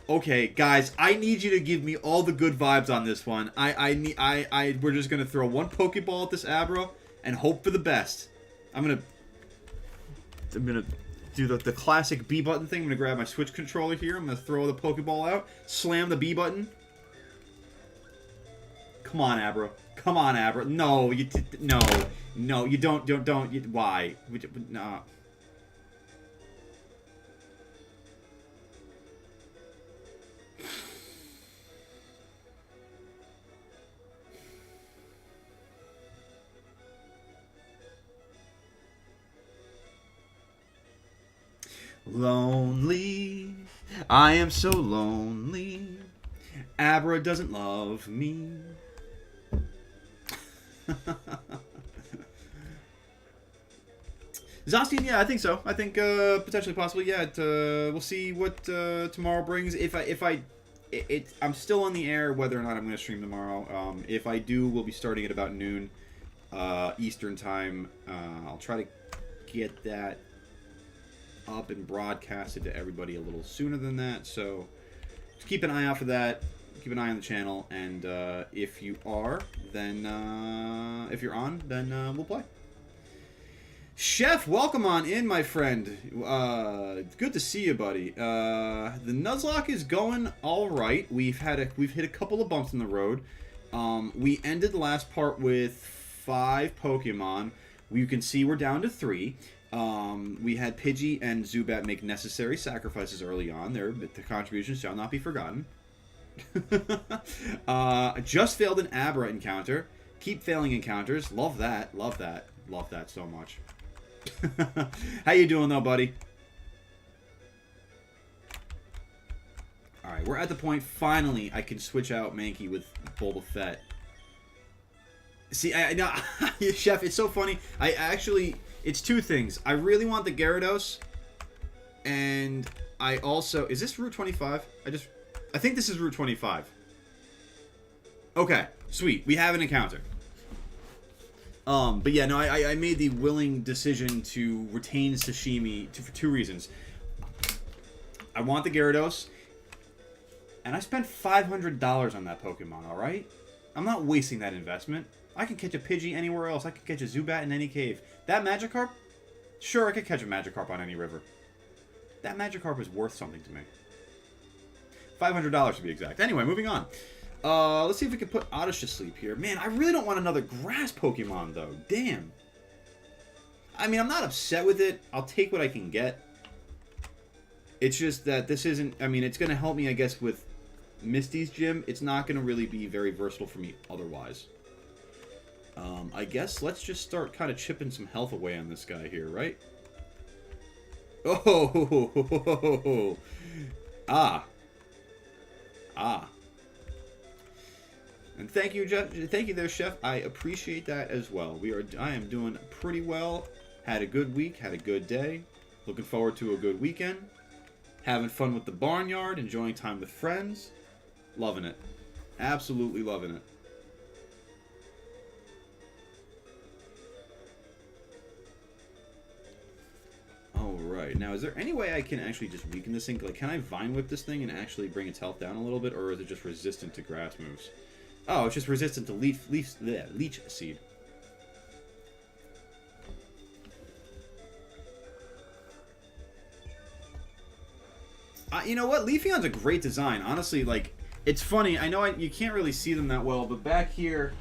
Okay, guys, I need you to give me all the good vibes on this one. We're just gonna throw one Pokeball at this Abra and hope for the best. I'm gonna do the classic B button thing. I'm gonna grab my Switch controller here. I'm gonna throw the Pokeball out, slam the B button. Come on, Abra. Come on, Abra. No, no, you don't. Why? No. Lonely. I am so lonely. Abra doesn't love me. Zastian, yeah, I think so. I think potentially, possibly, yeah. We'll see what tomorrow brings. I'm still on the air whether or not I'm going to stream tomorrow. If I do, we'll be starting at about noon Eastern time. I'll try to get that up and broadcasted to everybody a little sooner than that. So just keep an eye out for that. Keep an eye on the channel, and if you are, then if you're on, then we'll play. Chef, welcome on in, my friend. Good to see you, buddy. The Nuzlocke is going all right. We've hit a couple of bumps in the road. We ended the last part with 5 Pokemon. You can see we're down to 3. We had Pidgey and Zubat make necessary sacrifices early on. The contributions shall not be forgotten. Just failed an Abra encounter. Keep failing encounters. Love that. Love that. Love that so much. How you doing, though, buddy? Alright, we're at the point, finally, I can switch out Mankey with BulbaFett. See, no, Chef, it's so funny. It's 2 things. I really want the Gyarados, and I also... Is this Route 25? I think this is Route 25. Okay, sweet. We have an encounter. But yeah, no, I made the willing decision to retain Sashimi for 2 reasons. I want the Gyarados, and I spent $500 on that Pokemon, alright? I'm not wasting that investment. I can catch a Pidgey anywhere else. I can catch a Zubat in any cave. That Magikarp? Sure, I could catch a Magikarp on any river. That Magikarp is worth something to me. $500 to be exact. Anyway, moving on. Let's see if we can put Oddish to sleep here. Man, I really don't want another grass Pokemon, though. Damn. I mean, I'm not upset with it. I'll take what I can get. It's just that this isn't... I mean, it's going to help me, I guess, with Misty's gym. It's not going to really be very versatile for me otherwise. I guess let's just start kind of chipping some health away on this guy here, right? Oh! Ah. And thank you there, Chef. I appreciate that as well. I am doing pretty well. Had a good week, had a good day. Looking forward to a good weekend. Having fun with the Barnyard, enjoying time with friends. Loving it. Absolutely loving it. Alright, now is there any way I can actually just weaken this thing? Like, can I Vine Whip this thing and actually bring its health down a little bit? Or is it just resistant to grass moves? Oh, it's just resistant to Leech Seed. You know what? Leafeon's a great design. Honestly, like, it's funny. I know you can't really see them that well, but back here,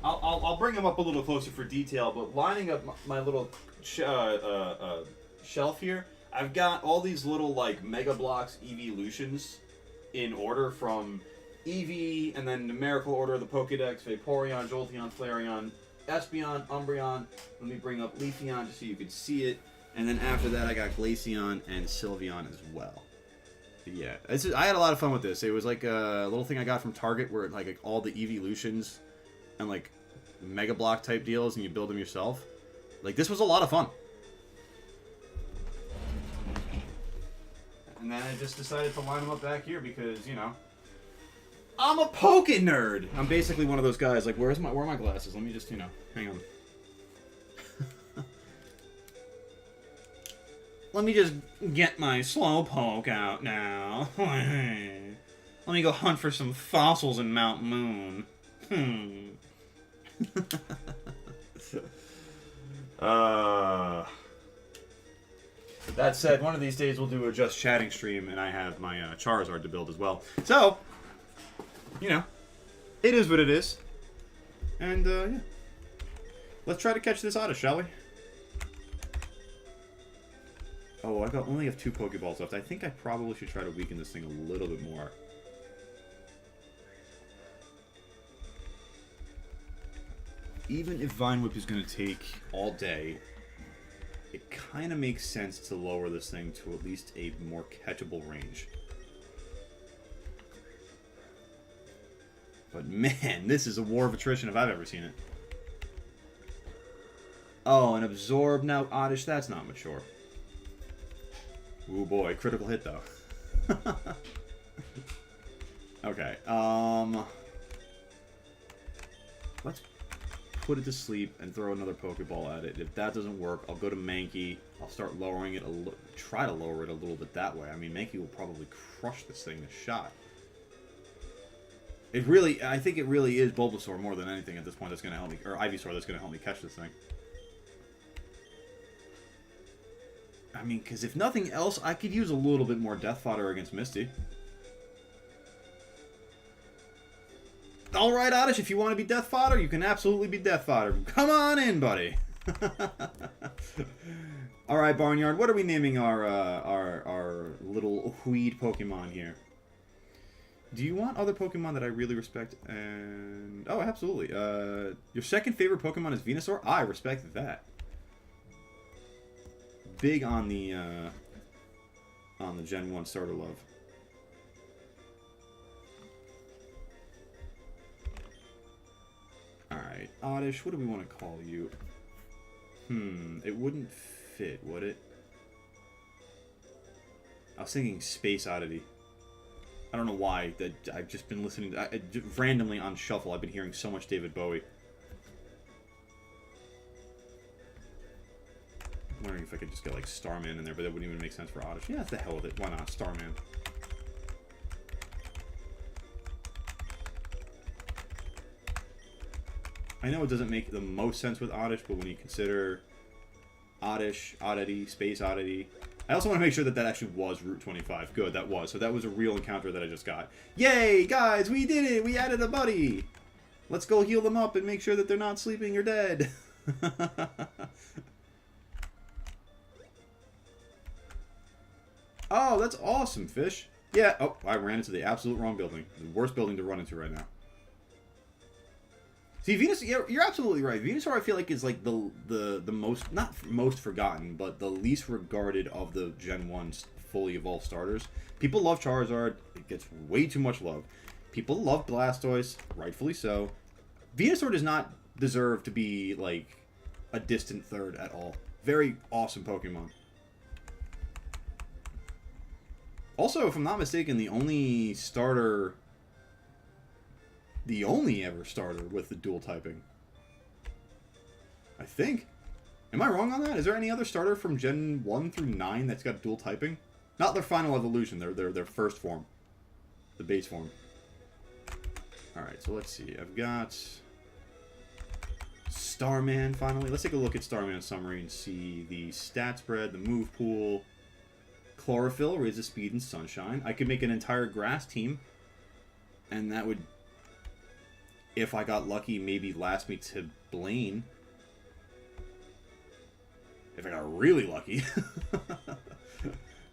I'll bring them up a little closer for detail. But lining up my little shelf here, I've got all these little like Mega Bloks evolutions in order from Eevee, and then numerical order of the Pokedex: Vaporeon, Jolteon, Flareon, Espeon, Umbreon. Let me bring up Leafeon just so you can see it. And then after that, I got Glaceon and Sylveon as well. But yeah, I had a lot of fun with this. It was like a little thing I got from Target where like all the evolutions and like Mega Block type deals, and you build them yourself. Like, this was a lot of fun. And then I just decided to line them up back here because, you know, I'm a Poke nerd. I'm basically one of those guys. Like, where are my glasses? Let me just, you know, hang on. Let me just get my Slowpoke out now. Let me go hunt for some fossils in Mount Moon. That said, one of these days we'll do a Just Chatting stream, and I have my Charizard to build as well. So, you know, it is what it is. And, yeah. Let's try to catch this Oddish, shall we? Oh, I only have 2 Pokeballs left. I think I probably should try to weaken this thing a little bit more. Even if Vine Whip is going to take all day, it kind of makes sense to lower this thing to at least a more catchable range. But man, this is a war of attrition if I've ever seen it. Oh, and absorb now, Oddish. That's not mature. Ooh boy, critical hit though. Okay. Let's put it to sleep and throw another Pokeball at it. If that doesn't work, I'll go to Mankey. I'll start lowering it try to lower it a little bit that way. I mean, Mankey will probably crush this thing a shot. I think it really is Bulbasaur more than anything at this point that's going to help me, or Ivysaur that's going to help me catch this thing. I mean, because if nothing else, I could use a little bit more Death Fodder against Misty. Alright, Oddish, if you want to be Death Fodder, you can absolutely be Death Fodder. Come on in, buddy. Alright, Barnyard, what are we naming our little weed Pokemon here? Do you want other Pokemon that I really respect? And oh, absolutely. Your second favorite Pokemon is Venusaur? I respect that. Big on the Gen 1 starter love. Alright, Oddish, what do we want to call you? It wouldn't fit, would it? I was thinking Space Oddity. I don't know why. I've just been listening to... randomly on Shuffle, I've been hearing so much David Bowie. I'm wondering if I could just get, like, Starman in there, but that wouldn't even make sense for Oddish. Yeah, the hell with it. Why not? Starman. I know it doesn't make the most sense with Oddish, but when you consider Oddish, Oddity, Space Oddity... I also want to make sure that that actually was Route 25. Good, that was. So that was a real encounter that I just got. Yay, guys, we did it! We added a buddy! Let's go heal them up and make sure that they're not sleeping or dead. Oh, that's awesome, Fish. Yeah, oh, I ran into the absolute wrong building. The worst building to run into right now. See, Venus, you're absolutely right. Venusaur, I feel like, is like the most, not most forgotten, but the least regarded of the Gen 1 fully evolved starters. People love Charizard. It gets way too much love. People love Blastoise, rightfully so. Venusaur does not deserve to be, like, a distant third at all. Very awesome Pokemon. Also, if I'm not mistaken, the only ever starter with the dual typing. I think. Am I wrong on that? Is there any other starter from Gen 1 through 9 that's got dual typing? Not their final evolution, their first form. The base form. Alright, so let's see. I've got Starman finally. Let's take a look at Starman's summary and see the stat spread, the move pool. Chlorophyll raises speed and sunshine. I could make an entire grass team, and that would, if I got lucky, maybe last me to Blaine. If I got really lucky.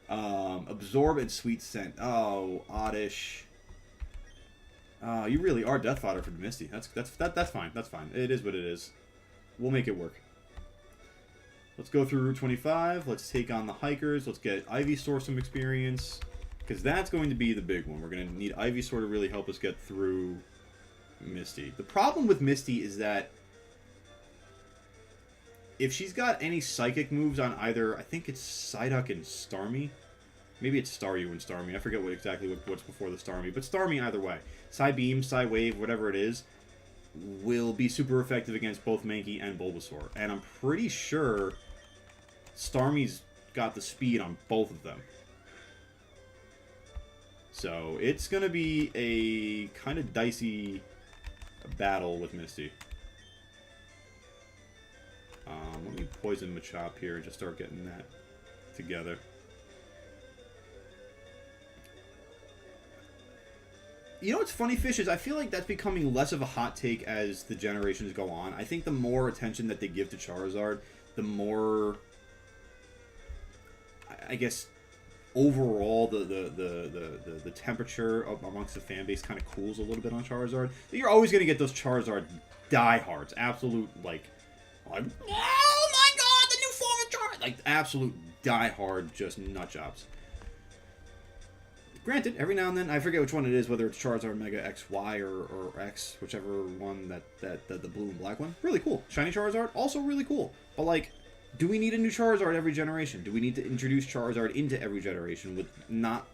Absorb and Sweet Scent. Oh, Oddish. You really are Death Fodder for Misty. That's fine. That's fine. It is what it is. We'll make it work. Let's go through Route 25. Let's take on the hikers. Let's get Ivysaur some experience, because that's going to be the big one. We're going to need Ivysaur to really help us get through Misty. The problem with Misty is that if she's got any psychic moves on either, I think it's Psyduck and Starmie. Maybe it's Staryu and Starmie. I forget what's before the Starmie. But Starmie either way. Psybeam, Psywave, whatever it is, will be super effective against both Mankey and Bulbasaur. And I'm pretty sure Starmie's got the speed on both of them. So it's going to be a kind of dicey battle with Misty. Let me poison Machop here and just start getting that together. You know what's funny, Fish, is I feel like that's becoming less of a hot take as the generations go on. I think the more attention that they give to Charizard, the more, I guess, overall the temperature amongst the fan base kind of cools a little bit on Charizard. You're always going to get those Charizard diehards, absolute, like, oh my god, the new form of Charizard! like absolute die-hard just nut jobs. Granted, every now and then, I forget which one it is, whether it's Charizard Mega XY or X, whichever one that the blue and black one. Really cool. Shiny Charizard, also really cool. But, like, do we need a new Charizard every generation? Do we need to introduce Charizard into every generation with not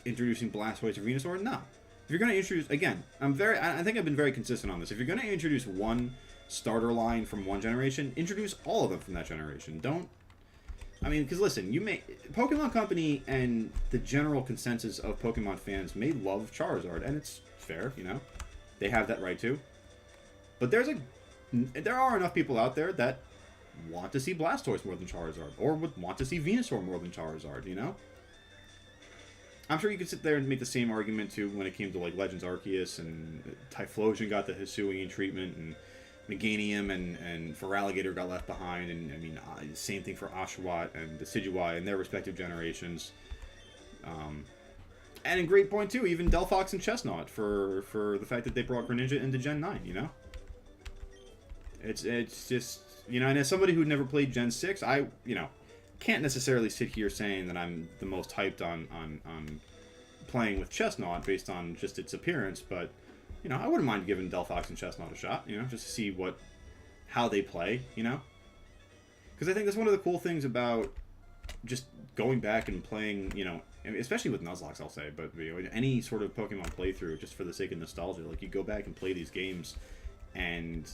introducing Blastoise or Venusaur? No. If you're going to introduce, again, I think I've been very consistent on this. If you're going to introduce one starter line from one generation, introduce all of them from that generation. Don't, I mean, because listen, Pokemon Company and the general consensus of Pokemon fans may love Charizard, and it's fair, you know? They have that right too. But there are enough people out there that want to see Blastoise more than Charizard, or would want to see Venusaur more than Charizard, you know? I'm sure you could sit there and make the same argument too when it came to like Legends Arceus, and Typhlosion got the Hisuian treatment, and Meganium and Feraligatr got left behind, and I mean, same thing for Oshawott and Decidueye in their respective generations. And a great point too, even Delphox and Chestnut for the fact that they brought Greninja into Gen 9, you know? It's just, you know, and as somebody who never played Gen 6, I, you know, can't necessarily sit here saying that I'm the most hyped on playing with Chestnut based on just its appearance, but you know, I wouldn't mind giving Delphox and Chestnut a shot, you know, just to see how they play, you know? Because I think that's one of the cool things about just going back and playing, you know, especially with Nuzlocke, I'll say, but you know, any sort of Pokemon playthrough, just for the sake of nostalgia, like, you go back and play these games, and,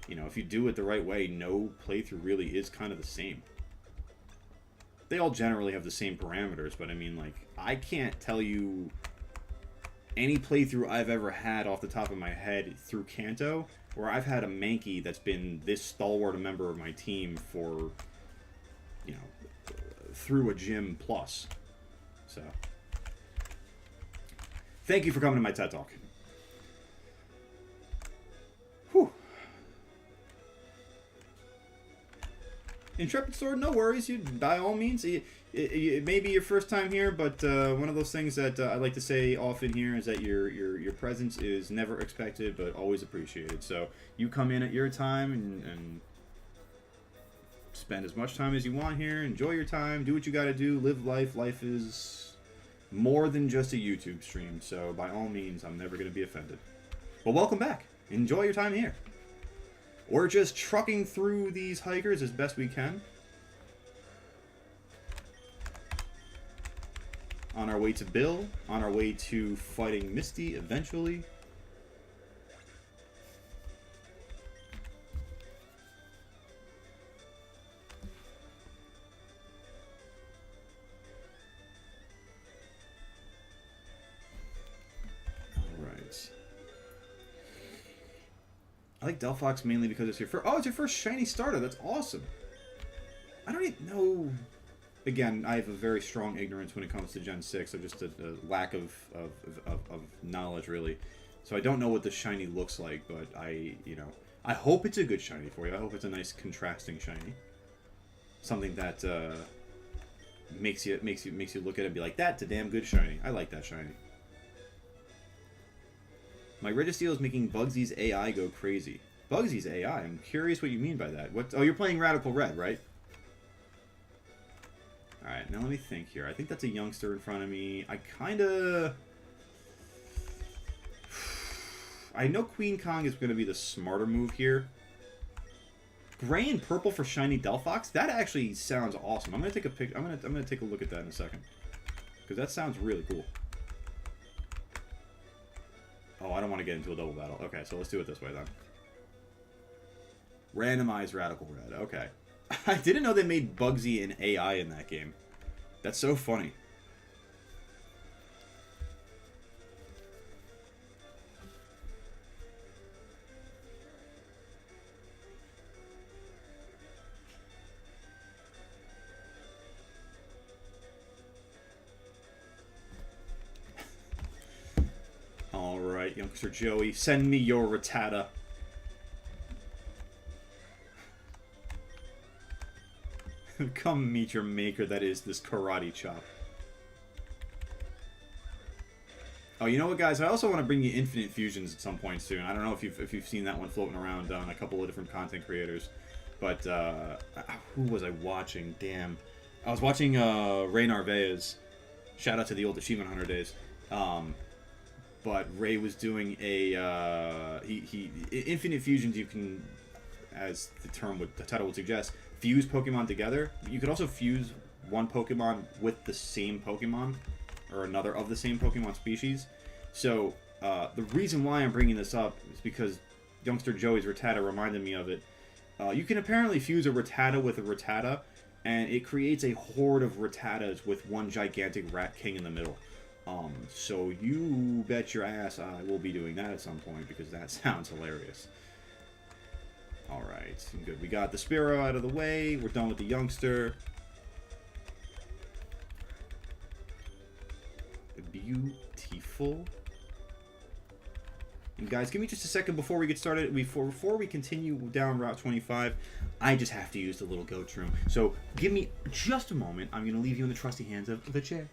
you know, if you do it the right way, no playthrough really is kind of the same. They all generally have the same parameters, but I mean, like, I can't tell you any playthrough I've ever had off the top of my head through Kanto where I've had a Mankey that's been this stalwart a member of my team for, you know, through a gym plus. So, thank you for coming to my TED Talk. Whew. Intrepid Sword, no worries. You, by all means, it may be your first time here, but one of those things that I like to say often here is that your presence is never expected, but always appreciated. So you come in at your time and spend as much time as you want here. Enjoy your time. Do what you got to do. Live life. Life is more than just a YouTube stream. So by all means, I'm never going to be offended. But welcome back. Enjoy your time here. We're just trucking through these hikers as best we can. On our way to Bill, on our way to fighting Misty eventually. Alright. I like Delphox mainly because it's your first... Oh, it's your first shiny starter. That's awesome. I don't even know... Again, I have a very strong ignorance when it comes to Gen 6, or just a lack of knowledge, really. So I don't know what the shiny looks like, but you know, I hope it's a good shiny for you. I hope it's a nice contrasting shiny. Something that makes you look at it and be like, that's a damn good shiny. I like that shiny. My Registeel is making Bugsy's AI go crazy. Bugsy's AI? I'm curious what you mean by that. What? Oh, you're playing Radical Red, right? Alright, now let me think here. I think that's a youngster in front of me. I know Queen Kong is going to be the smarter move here. Gray and purple for shiny Delphox? That actually sounds awesome. I'm going to take a pic. I'm going to take a look at that in a second. Because that sounds really cool. Oh, I don't want to get into a double battle. Okay, so let's do it this way then. Randomized Radical Red. Okay. I didn't know they made Bugsy an AI in that game. That's so funny. Alright, youngster Joey, send me your Rattata. Come meet your maker that is this karate chop. Oh, you know what, guys? I also want to bring you Infinite Fusions at some point soon. I don't know if you've seen that one floating around on a couple of different content creators. But who was I watching? Damn, I was watching Ray Narvaez. Shout out to the old Achievement Hunter days. But Ray was doing a Infinite Fusions. You can, as the title would suggest, fuse Pokemon together. You could also fuse one Pokemon with the same Pokemon, or another of the same Pokemon species. So the reason why I'm bringing this up is because youngster Joey's Rattata reminded me of it. You can apparently fuse a Rattata with a Rattata, and it creates a horde of Rattatas with one gigantic Rat King in the middle. So you bet your ass I will be doing that at some point, because that sounds hilarious. Alright, good. We got the Spearow out of the way. We're done with the youngster. Beautiful. And guys, give me just a second before we get started. Before we continue down Route 25, I just have to use the little goat's room. So give me just a moment. I'm going to leave you in the trusty hands of the chair.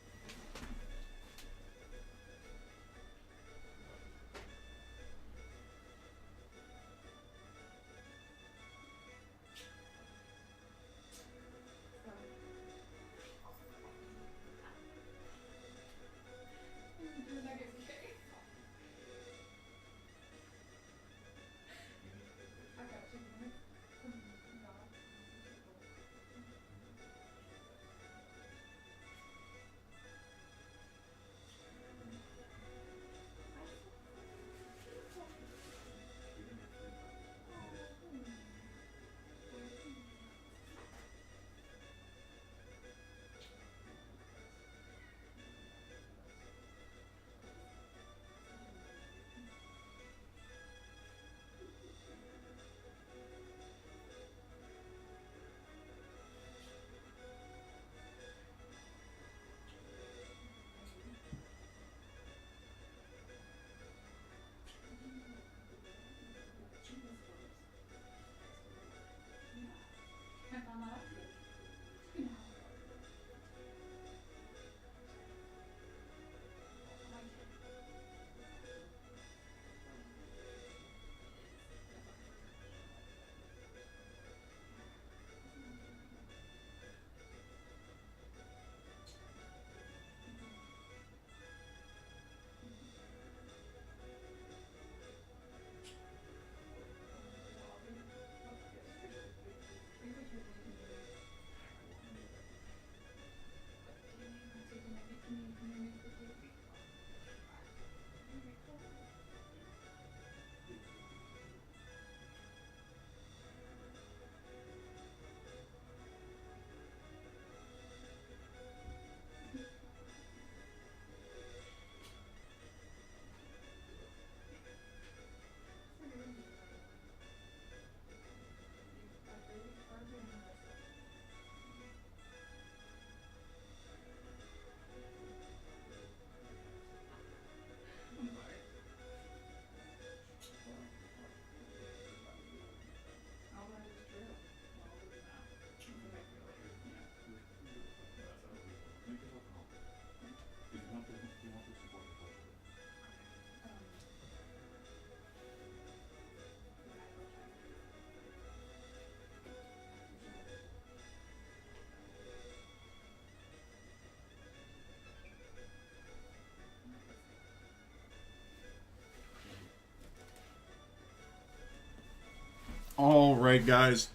Alright guys,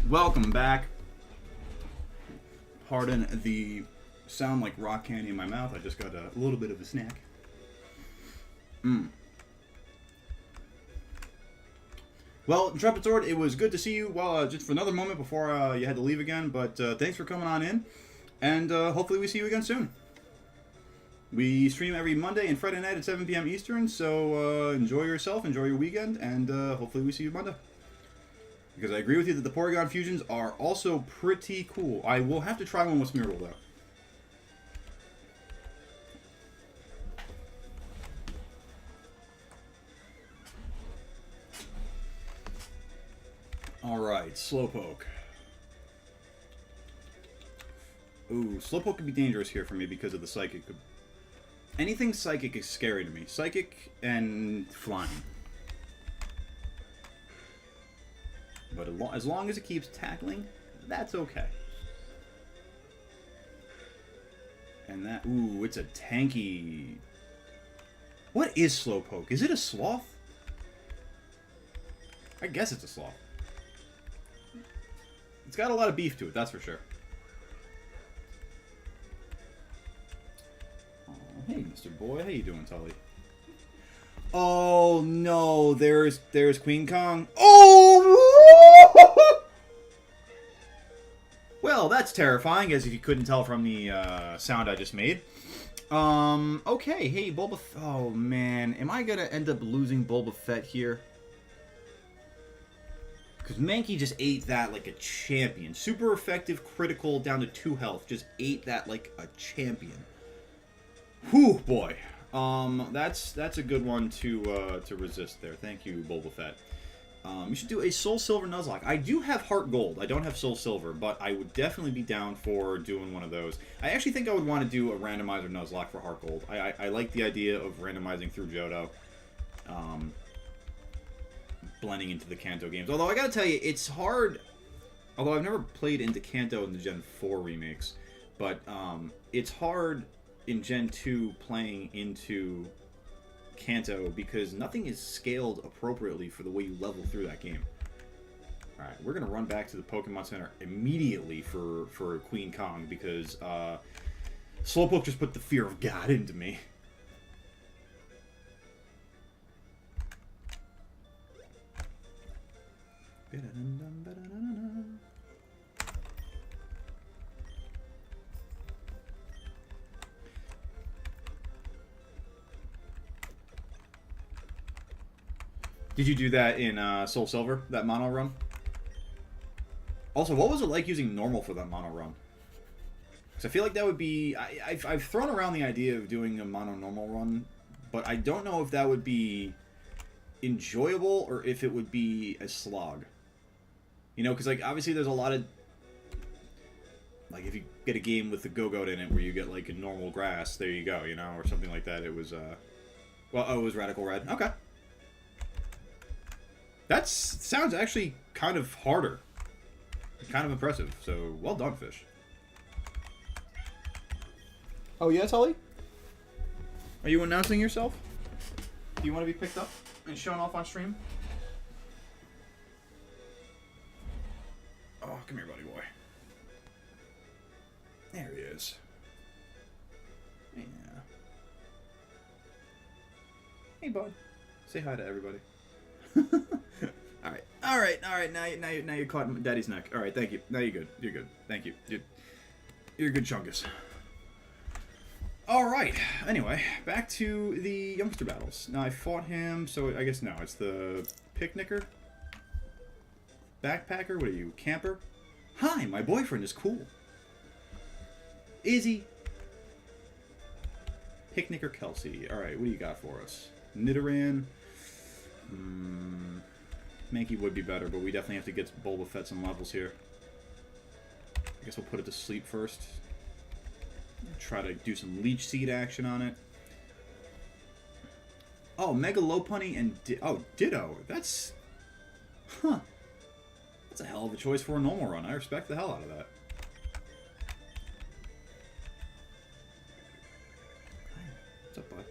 welcome back. Pardon the sound like rock candy in my mouth, I just got a little bit of a snack. Well, Intrepid Sword, it was good to see you just for another moment before you had to leave again, but thanks for coming on in, and hopefully we see you again soon. We stream every Monday and Friday night at 7 p.m. Eastern, so enjoy yourself, enjoy your weekend, and hopefully we see you Monday. Because I agree with you that the Porygon Fusions are also pretty cool. I will have to try one with Smeargle, though. Alright, Slowpoke. Ooh, Slowpoke could be dangerous here for me because of the Psychic. Anything Psychic is scary to me. Psychic and Flying. But as long as it keeps tackling, that's okay. And that... Ooh, it's a tanky... What is Slowpoke? Is it a sloth? I guess it's a sloth. It's got a lot of beef to it, that's for sure. Oh, hey, Mr. Boy. How you doing, Tully? Oh, no. There's Queen Kong. Oh! Well, that's terrifying, as if you couldn't tell from the sound I just made. Okay. Hey, BulbaFett. Oh, man. Am I going to end up losing BulbaFett here? Because Mankey just ate that like a champion. Super effective, critical, down to 2 health. Just ate that like a champion. Whew, boy. That's a good one to resist there. Thank you, BulbaFett. You should do a Soul Silver Nuzlocke. I do have Heart Gold. I don't have Soul Silver, but I would definitely be down for doing one of those. I actually think I would want to do a randomizer Nuzlocke for Heart Gold. I like the idea of randomizing through Johto. Blending into the Kanto games. Although, I gotta tell you, it's hard... Although I've never played into Kanto in the Gen 4 remakes, but it's hard in Gen 2 playing into Kanto because nothing is scaled appropriately for the way you level through that game. Alright, we're going to run back to the Pokemon Center immediately for Queen Kong because Slowpoke just put the fear of God into me. Did you do that in Soul Silver, that mono run? Also, what was it like using normal for that mono run? Because I feel like that would be... I've thrown around the idea of doing a mono normal run, but I don't know if that would be enjoyable or if it would be a slog. You know, because, like, obviously there's a lot of... Like, if you get a game with the Go-Goat in it where you get, like, a normal grass, there you go, you know, or something like that. It was, Well, oh, it was Radical Red. Okay. That sounds actually kind of harder. Kind of impressive. So, well done, Fish. Oh, yeah, Tully? Are you announcing yourself? Do you want to be picked up and shown off on stream? Oh, come here, buddy boy. There he is. Yeah. Hey, bud. Say hi to everybody. All right. Now you caught Daddy's neck. All right, thank you. Now you're good. You're good. Thank you. You're a good chungus. All right. Anyway, back to the youngster battles. Now I fought him, so I guess now it's the picnicker, backpacker. What are you, camper? Hi, my boyfriend is cool. Izzy. Picnicker Kelsey. All right, what do you got for us? Nidoran. Mankey would be better, but we definitely have to get BulbaFett some levels here. I guess we'll put it to sleep first. Try to do some Leech Seed action on it. Oh, Mega Lopunny and... Ditto. That's... Huh. That's a hell of a choice for a normal run. I respect the hell out of that. What's up, bud?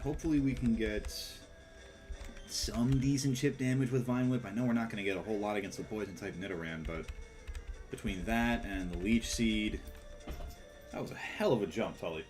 Hopefully we can get some decent chip damage with Vine Whip. I know we're not going to get a whole lot against the Poison-type Nidoran, but between that and the Leech Seed... That was a hell of a jump, Tully.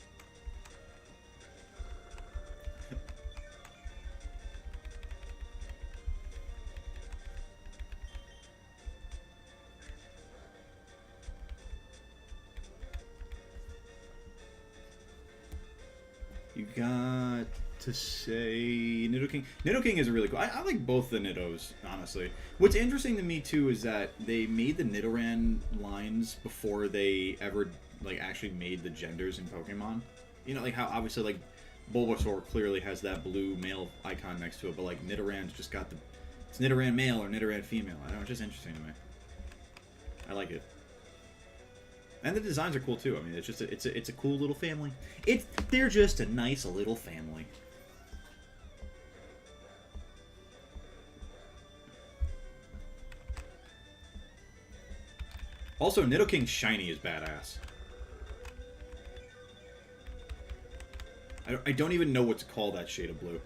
You got to say Nidoking. Nidoking is a really cool. I like both the Nidos, honestly. What's interesting to me too is that they made the Nidoran lines before they ever like actually made the genders in Pokemon. You know, like how obviously like Bulbasaur clearly has that blue male icon next to it, but like Nidoran's just got the it's Nidoran male or Nidoran female. I don't know, it's just interesting to me. I like it. And the designs are cool too. I mean, it's just it's a cool little family. They're just a nice little family. Also, Nidoking Shiny is badass. I don't even know what to call that shade of blue.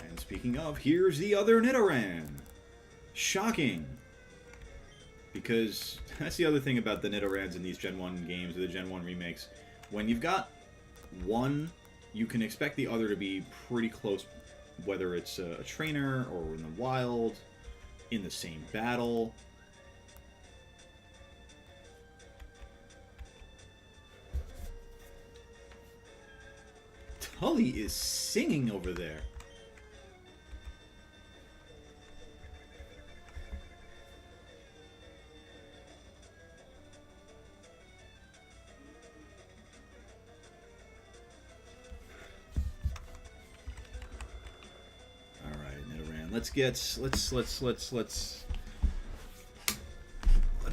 And speaking of, here's the other Nidoran. Shocking. Because that's the other thing about the Nidorans in these Gen 1 games, or the Gen 1 remakes. When you've got one, you can expect the other to be pretty close, whether it's a trainer or in the wild, in the same battle. Tully is singing over there. All right, Nidoran. Let's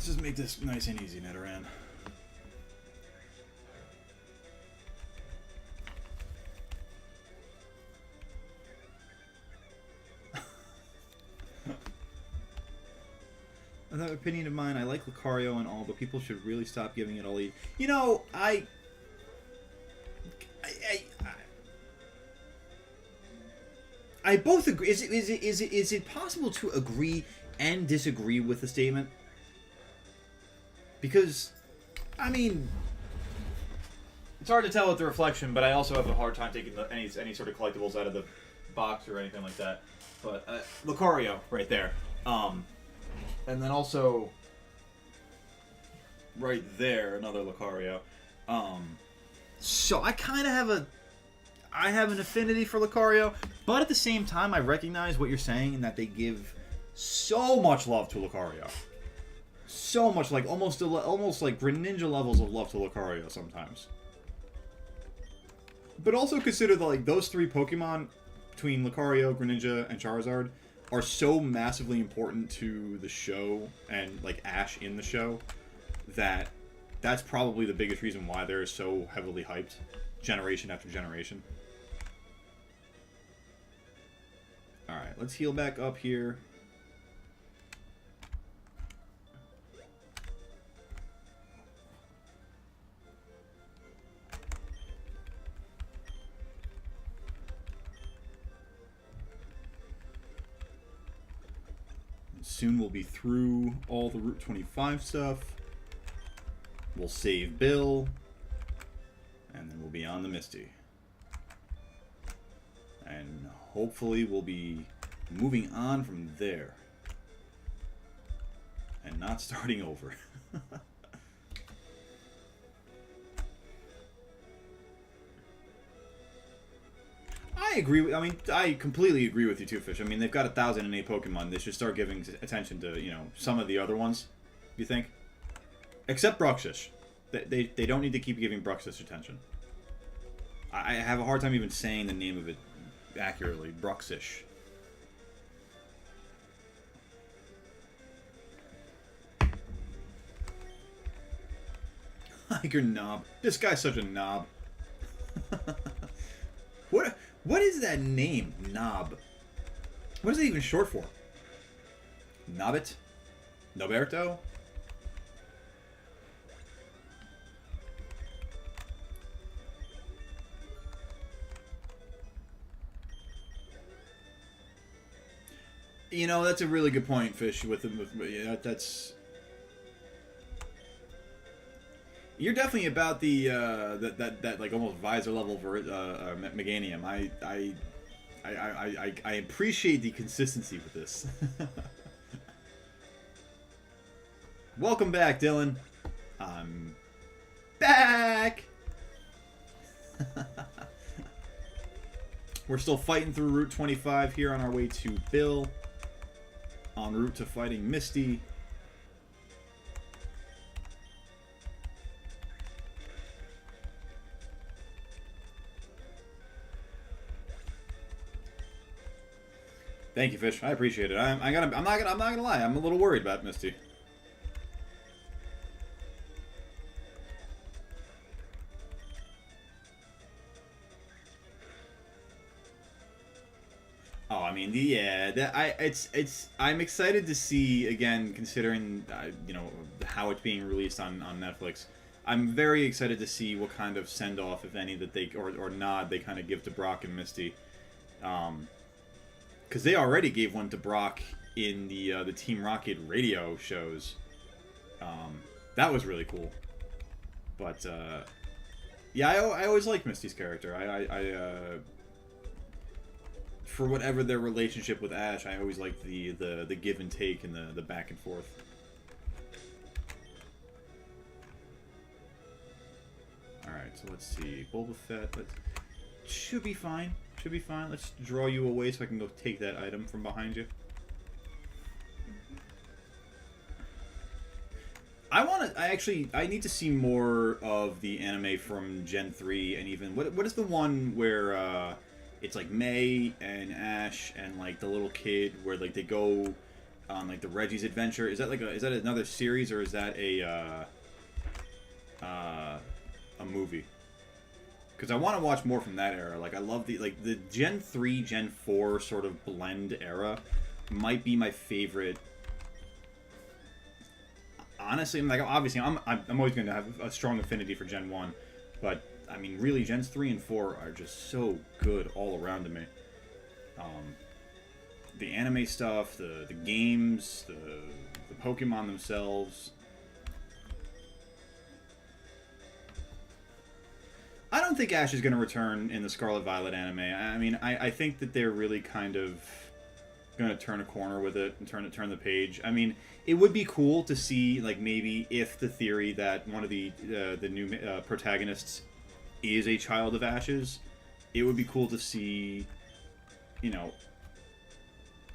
just make this nice and easy, Nidoran. Another opinion of mine, I like Lucario and all, but people should really stop giving it all lead. You know, I both agree. Is it possible to agree and disagree with the statement? Because, I mean, it's hard to tell with the reflection, but I also have a hard time taking any sort of collectibles out of the box or anything like that. But Lucario, right there. And then also, right there, another Lucario. So I kind of have an affinity for Lucario, but at the same time, I recognize what you're saying in that they give so much love to Lucario. So much, like almost like Greninja levels of love to Lucario sometimes. But also consider that like those three Pokemon between Lucario, Greninja, and Charizard are so massively important to the show and like Ash in the show that that's probably the biggest reason why they're so heavily hyped generation after generation. Alright, let's heal back up here. Soon we'll be through all the Route 25 stuff. We'll save Bill. And then we'll be on the Misty. And hopefully we'll be moving on from there. And not starting over. I agree. I mean, I completely agree with you too, Fish. I mean, they've got 1,008 Pokemon. They should start giving attention to, you know, some of the other ones. You think? Except Bruxish. They don't need to keep giving Bruxish attention. I have a hard time even saying the name of it accurately. Bruxish. Tiger knob. This guy's such a knob. What is that name? Knob. What is it even short for? Nobbit? Noberto? You know, that's a really good point, Fish. Yeah, that's. You're definitely about the that like almost visor level Meganium. I appreciate the consistency with this. Welcome back, Dylan. I'm back. We're still fighting through Route 25 here on our way to Bill. En route to fighting Misty. Thank you, Fish. I appreciate it. I'm not gonna lie. I'm a little worried about Misty. Oh, I mean, I'm excited to see again, considering you know how it's being released on Netflix. I'm very excited to see what kind of send off, if any, that they or nod they kind of give to Brock and Misty, because they already gave one to Brock in the Team Rocket radio shows. That was really cool, but yeah, I always liked Misty's character. I for whatever their relationship with Ash, I always liked the give and take and the back and forth. Alright, so let's see. BulbaFett, should be fine. Should be fine. Let's draw you away so I can go take that item from behind you. I need to see more of the anime from Gen 3, and even what is the one where it's like May and Ash and like the little kid where like they go on like the Reggie's Adventure. Is that another series, or is that a movie? Because I want to watch more from that era. Like I love the Gen 3, Gen 4 sort of blend era might be my favorite. Honestly, like obviously I'm always going to have a strong affinity for Gen 1, but I mean really Gens 3 and 4 are just so good all around to me. The anime stuff, the games, the Pokemon themselves. I don't think Ash is going to return in the Scarlet Violet anime. I mean, I think that they're really kind of going to turn a corner with it and turn the page. I mean, it would be cool to see, like, maybe if the theory that one of the new protagonists is a child of Ash's, it would be cool to see, you know,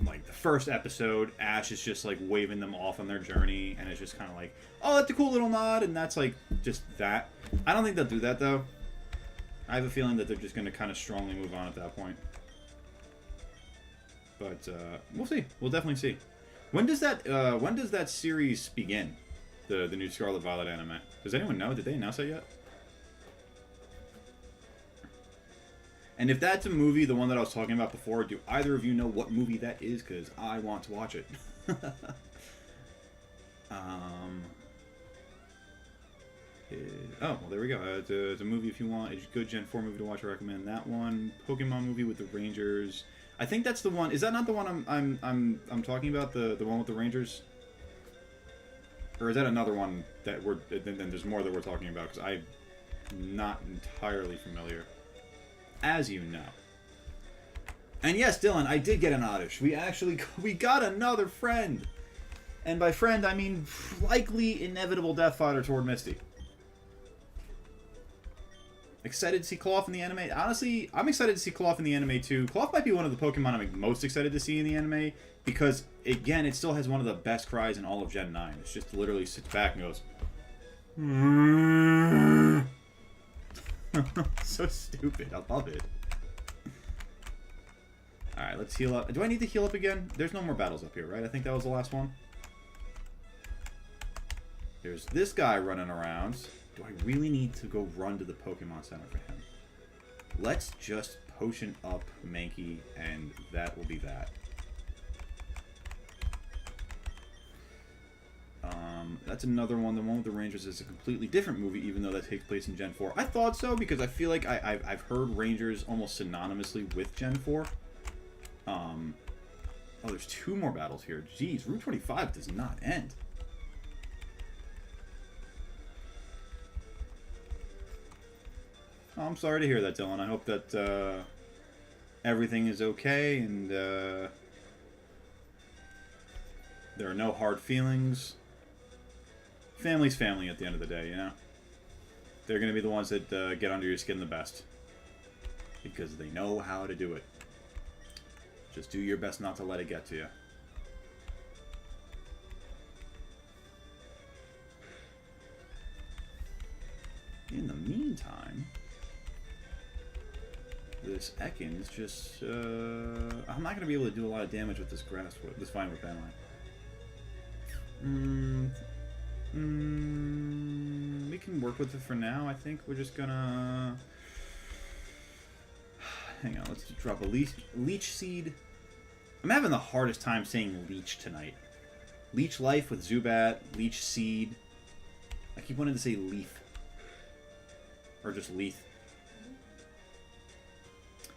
like the first episode, Ash is just like waving them off on their journey, and it's just kind of like, oh, that's a cool little nod, and that's like just that. I don't think they'll do that though. I have a feeling that they're just going to kind of strongly move on at that point. But we'll see. We'll definitely see. When does that series begin? The new Scarlet Violet anime. Does anyone know? Did they announce that yet? And if that's a movie, the one that I was talking about before, do either of you know what movie that is? Because I want to watch it. Oh, well, there we go. It's a movie if you want. It's a good Gen 4 movie to watch. I recommend that one. Pokemon movie with the Rangers. I think that's the one. Is that not the one I'm talking about? The one with the Rangers? Or is that another one that then there's more that we're talking about? Because I'm not entirely familiar. As you know. And yes, Dylan, I did get an Oddish. We got another friend. And by friend, I mean likely inevitable death fighter toward Misty. Excited to see Cloth in the anime. Honestly, I'm excited to see Cloth in the anime too. Cloth might be one of the Pokemon I'm most excited to see in the anime because, again, it still has one of the best cries in all of Gen 9. It's just literally sits back and goes... So stupid. I love it. Alright, let's heal up. Do I need to heal up again? There's no more battles up here, right? I think that was the last one. There's this guy running around. Do I really need to go run to the Pokemon Center for him? Let's just potion up Mankey, and that will be that. That's another one. The one with the Rangers is a completely different movie, even though that takes place in Gen 4. I thought so, because I feel like I've heard Rangers almost synonymously with Gen 4. Oh, there's 2 more battles here. Jeez, Route 25 does not end. Oh, I'm sorry to hear that, Dylan. I hope that everything is okay and there are no hard feelings. Family's family at the end of the day, you know? They're going to be the ones that get under your skin the best. Because they know how to do it. Just do your best not to let it get to you. In the meantime... this Ekans just... I'm not going to be able to do a lot of damage with this grass, this vine whip, am I? We can work with it for now, I think. We're just gonna... Hang on, let's drop a leech seed. I'm having the hardest time saying leech tonight. Leech life with Zubat, leech seed. I keep wanting to say leaf. Or just leaf.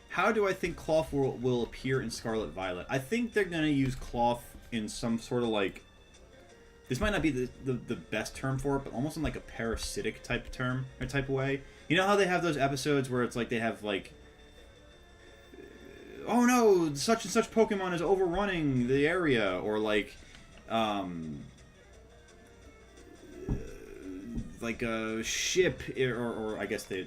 How do I think cloth will appear in Scarlet Violet? I think they're going to use cloth in some sort of like... This might not be the best term for it, but almost in like a parasitic type term or type of way. You know how they have those episodes where it's like they have like... Oh no, such and such Pokemon is overrunning the area, or like a ship, or I guess they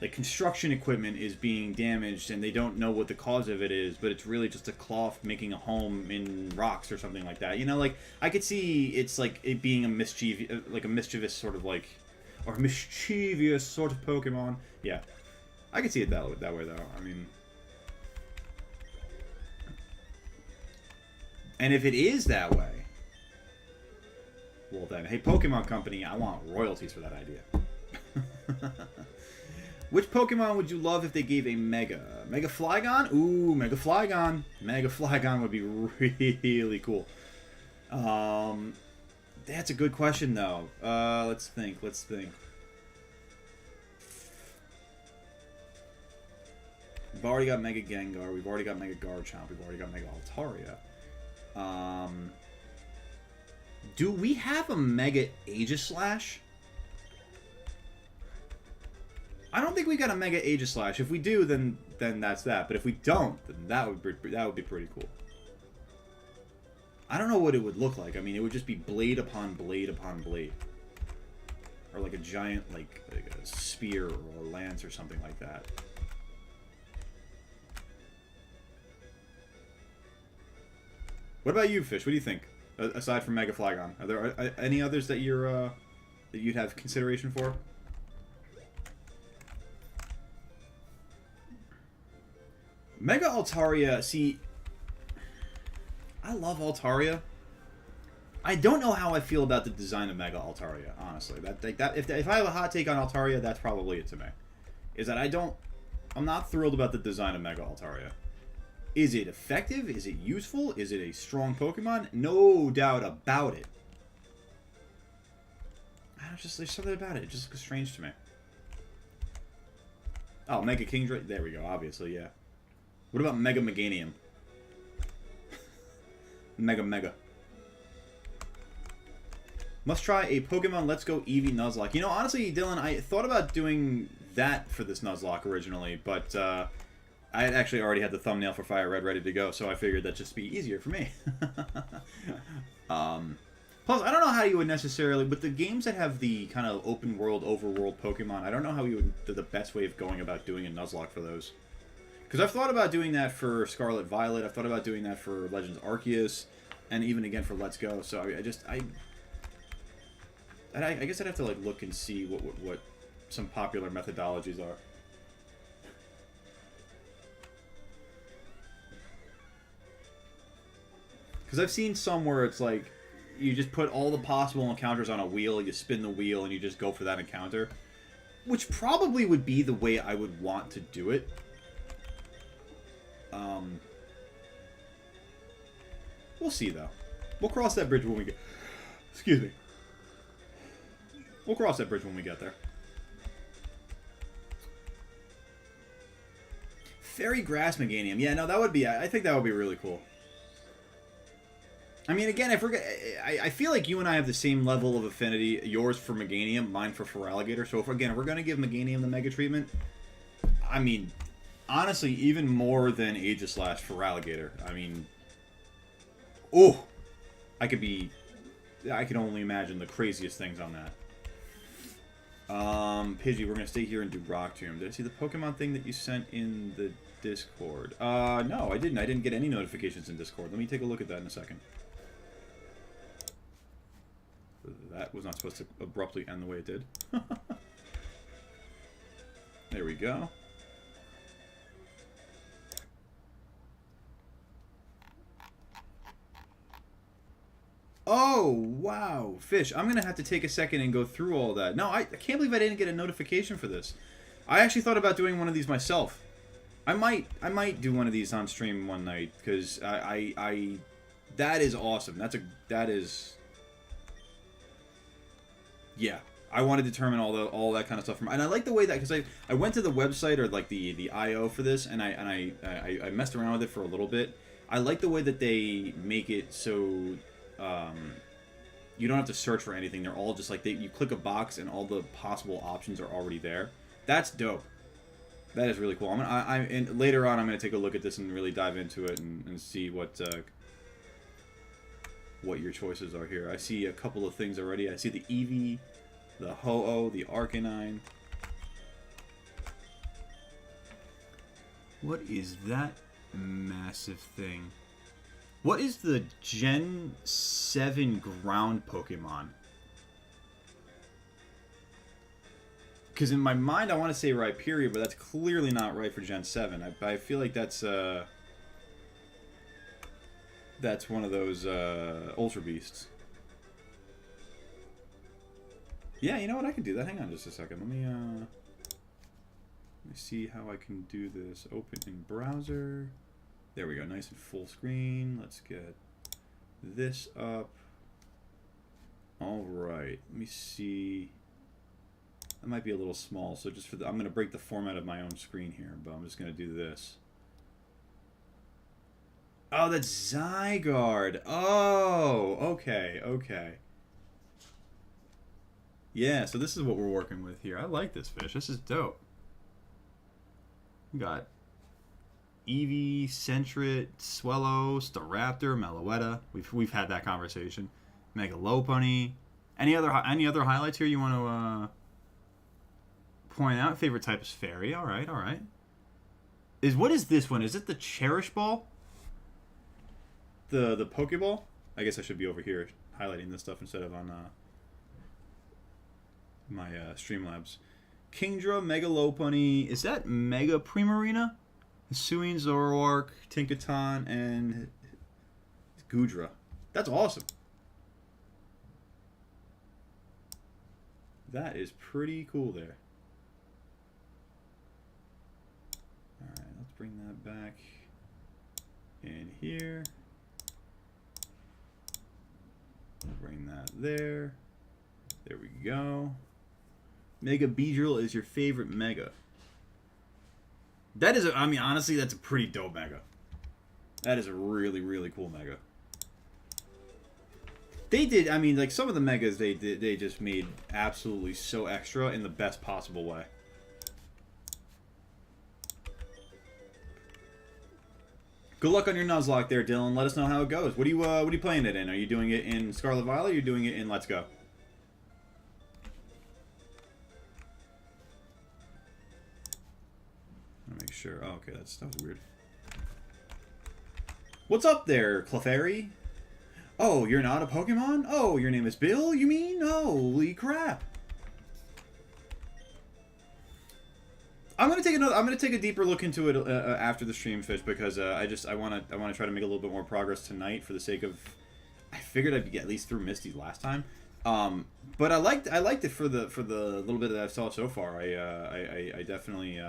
like construction equipment is being damaged and they don't know what the cause of it is, but it's really just a cloth making a home in rocks or something like that. You know, like I could see it's like it being a mischievous sort of like, or mischievous sort of Pokemon. Yeah, I could see it that way though. I mean. And if it is that way, well then, hey Pokemon Company, I want royalties for that idea. Which Pokemon would you love if they gave a Mega? Mega Flygon? Ooh, Mega Flygon. Mega Flygon would be really cool. That's a good question though. Let's think. We've already got Mega Gengar, we've already got Mega Garchomp, we've already got Mega Altaria. Do we have a Mega Aegislash? I don't think we got a Mega Aegislash. If we do, then that's that. But if we don't, then that would be pretty cool. I don't know what it would look like. I mean, it would just be blade upon blade upon blade, or like a giant like a spear or a lance or something like that. What about you, Fish? What do you think? Aside from Mega Flygon, are there any others that you'd have consideration for? Mega Altaria. See, I love Altaria. I don't know how I feel about the design of Mega Altaria. Honestly, if I have a hot take on Altaria, that's probably it to me. Is that I'm not thrilled about the design of Mega Altaria. Is it effective? Is it useful? Is it a strong Pokemon? No doubt about it. There's something about it. It just looks strange to me. Oh, Mega Kingdra. There we go. Obviously, yeah. What about Mega Meganium? Mega. Must try a Pokemon Let's Go Eevee Nuzlocke. You know, honestly, Dylan, I thought about doing that for this Nuzlocke originally, but I had actually already had the thumbnail for Fire Red ready to go, so I figured that'd just be easier for me. Plus, I don't know how you would necessarily, with the games that have the kind of open world, overworld Pokemon, I don't know how you would, the best way of going about doing a Nuzlocke for those. Because I've thought about doing that for Scarlet Violet, I've thought about doing that for Legends Arceus, and even again for Let's Go, so I guess I'd have to like look and see what some popular methodologies are. Because I've seen some where it's like, you just put all the possible encounters on a wheel, you spin the wheel, and you just go for that encounter. Which probably would be the way I would want to do it. We'll see, though. We'll cross that bridge when we get... Excuse me. We'll cross that bridge when we get there. Fairy Grass Meganium. Yeah, no, that would be... I think that would be really cool. I mean, again, I feel like you and I have the same level of affinity. Yours for Meganium, mine for Feraligatr. So, if we're going to give Meganium the Mega treatment, I mean, honestly, even more than Aegislash Feraligatr. I mean, oh, I could only imagine the craziest things on that. Pidgey, we're going to stay here and do Rock Tomb. Did I see the Pokemon thing that you sent in the Discord? No, I didn't. I didn't get any notifications in Discord. Let me take a look at that in a second. That was not supposed to abruptly end the way it did. There we go. Oh, wow. Fish, I'm going to have to take a second and go through all that. No, I can't believe I didn't get a notification for this. I actually thought about doing one of these myself. I might do one of these on stream one night, because that is awesome. That is... Yeah. I want to determine all that kind of stuff. And I like the way that, because I went to the website, or like the IO for this, and I messed around with it for a little bit. I like the way that they make it so you don't have to search for anything. They're all just like, you click a box and all the possible options are already there. That's dope. That is really cool. And later on, I'm gonna take a look at this and really dive into it and see what your choices are here. I see a couple of things already. I see the Eevee, the Ho-Oh, the Arcanine. What is that massive thing? What is the Gen 7 ground Pokemon? Because in my mind, I want to say Rhyperior, but that's clearly not right for Gen 7. I feel like that's one of those Ultra Beasts. Yeah, you know what? I can do that. Hang on just a second. Let me see how I can do this. Open in browser. There we go. Nice and full screen. Let's get this up. All right. Let me see. That might be a little small, so just I'm going to break the format of my own screen here, but I'm just going to do this. Oh, that's Zygarde. Oh, okay, okay. Yeah, so this is what we're working with here. I like this fish. This is dope. We got Eevee, Sentret, Swellow, Staraptor, Meloetta. We've had that conversation. Megalopunny. Any other highlights here you want to point out? Favorite type is Fairy. All right, all right. What is this one? Is it the Cherish Ball? The Pokeball? I guess I should be over here highlighting this stuff instead of on my Streamlabs. Kingdra, Megalopunny. Is that Mega Primarina? Hisuian, Zoroark, Tinkaton, and Gudra. That's awesome. That is pretty cool there. Alright, let's bring that back in here. Bring that there. There we go. Mega Beedrill is your favorite Mega. That is, I mean, honestly, that's a pretty dope Mega. That is a really, really cool Mega. They did, I mean, like, some of the Megas they just made absolutely so extra in the best possible way. Good luck on your Nuzlocke there, Dylan. Let us know how it goes. What are you playing it in? Are you doing it in Scarlet Violet, or are you doing it in Let's Go? Make sure. Oh, okay, that was weird. What's up there, Clefairy? Oh, you're not a Pokemon? Oh, your name is Bill, you mean? Holy crap. I'm gonna take a deeper look into it after the stream, Fish, because I wanna try to make a little bit more progress tonight for the sake of, I figured I'd get at least through Misty's last time. But I liked it for the little bit that I saw so far. I definitely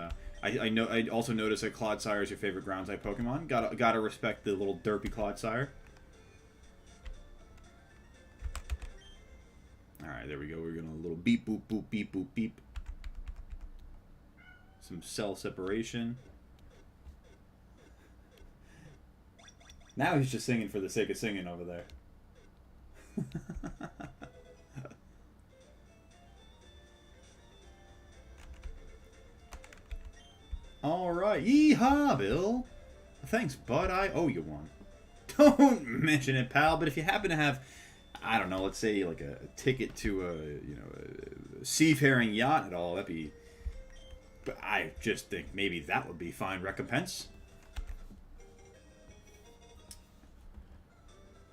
I also noticed that Clodsire is your favorite ground type Pokemon. Gotta respect the little derpy Clodsire. All right, there we go. We're gonna a little beep boop boop beep boop beep. Some cell separation. Now he's just singing for the sake of singing over there. Alright, yeehaw, Bill. Thanks, bud, I owe you one. Don't mention it, pal, but if you happen to have, I don't know, let's say like a ticket to a seafaring yacht at all, that'd be, but I just think maybe that would be fine recompense.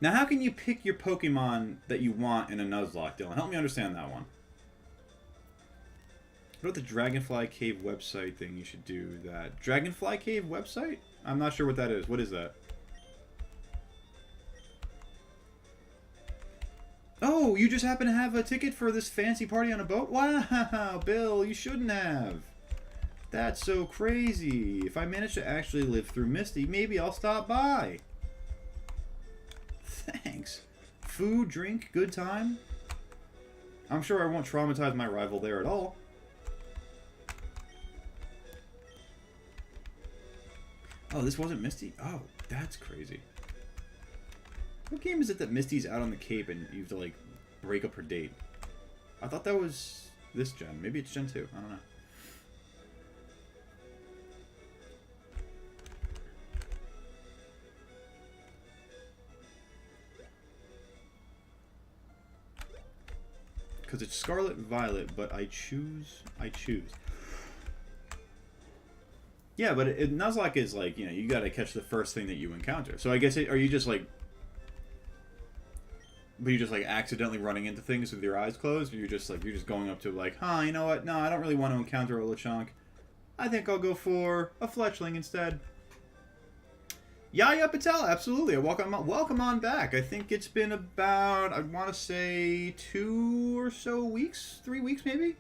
Now, how can you pick your Pokemon that you want in a Nuzlocke, Dylan? Help me understand that one. What about the Dragonfly Cave website thing? You should do that. Dragonfly Cave website? I'm not sure what that is. What is that? Oh, you just happen to have a ticket for this fancy party on a boat? Wow, Bill, you shouldn't have. That's so crazy. If I manage to actually live through Misty, maybe I'll stop by. Thanks. Food, drink, good time. I'm sure I won't traumatize my rival there at all. Oh, this wasn't Misty? Oh, that's crazy. What game is it that Misty's out on the Cape and you have to, like, break up her date? I thought that was this gen. Maybe it's Gen 2. I don't know. Because it's Scarlet Violet, but I choose. Yeah, but Nuzlocke is like, you know, you gotta catch the first thing that you encounter. So I guess, are you just like... But you're just like accidentally running into things with your eyes closed? Or you're just going up to like, huh, you know what? No, I don't really want to encounter a Lechonk. I think I'll go for a Fletchling instead. Yaya Patel, absolutely. Welcome on back. I think it's been about, I want to say 2 or so weeks, 3 weeks maybe.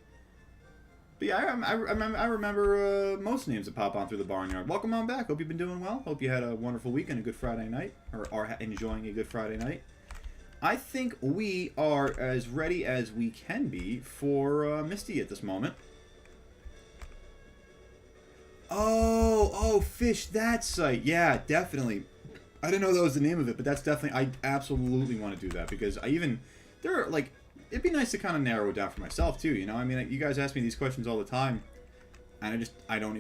But yeah, I remember most names that pop on through the Barnyard. Welcome on back. Hope you've been doing well. Hope you had a wonderful week and a good Friday night, or are enjoying a good Friday night. I think we are as ready as we can be for Misty at this moment. Oh, Fish, that site. Yeah, definitely. I didn't know that was the name of it, but that's definitely, I absolutely want to do that, because there are, like, it'd be nice to kind of narrow it down for myself, too, you know? I mean, you guys ask me these questions all the time, and I don't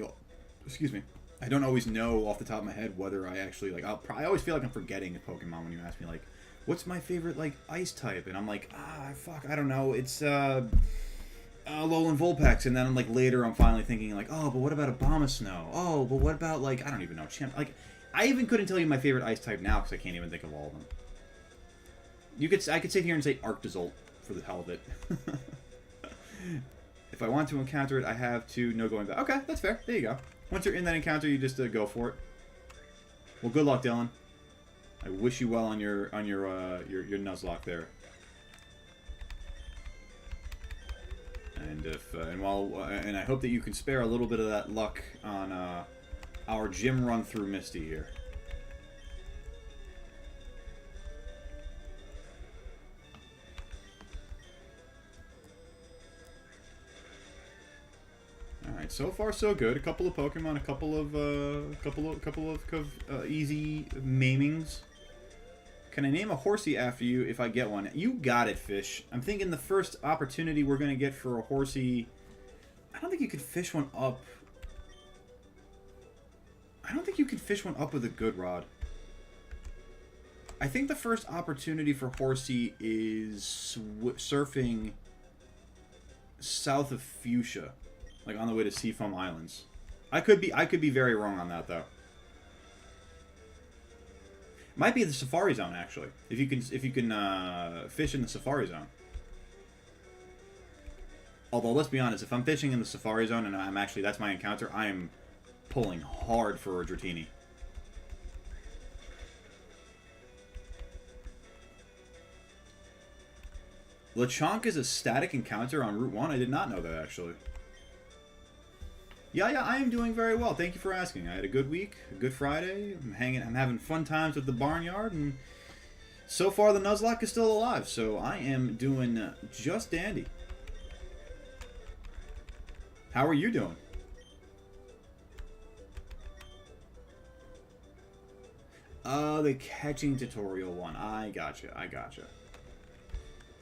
always know off the top of my head whether I actually, like, I always feel like I'm forgetting a Pokemon when you ask me, like, what's my favorite, like, ice type? And I'm like, fuck, I don't know. It's, Alolan Vulpix. And then, like, later I'm finally thinking, like, oh, but what about Abomasnow? Oh, but what about, like, I don't even know. Like, I even couldn't tell you my favorite ice type now because I can't even think of all of them. I could sit here and say Arctozolt for the hell of it. If I want to encounter it, I have to no going back. Okay, that's fair. There you go. Once you're in that encounter, you just go for it. Well, good luck, Dylan. I wish you well on your Nuzlocke there. And and I hope that you can spare a little bit of that luck on our gym run through Misty here. All right, so far so good. A couple of Pokemon, a couple of easy maimings. Can I name a horsey after you if I get one? You got it, Fish. I'm thinking the first opportunity we're going to get for a horsey... I don't think you could fish one up. I don't think you can fish one up with a good rod. I think the first opportunity for horsey is surfing south of Fuchsia. Like on the way to Seafoam Islands. I could be very wrong on that, though. Might be the Safari Zone, actually. If you can fish in the Safari Zone. Although, let's be honest, if I'm fishing in the Safari Zone and that's my encounter, I am pulling hard for a Dratini. Lechonk is a static encounter on Route 1? I did not know that, actually. Yeah, I am doing very well. Thank you for asking. I had a good week, a good Friday. I'm having fun times with the Barnyard, and so far the Nuzlocke is still alive, so I am doing just dandy. How are you doing? The catching tutorial one. I gotcha.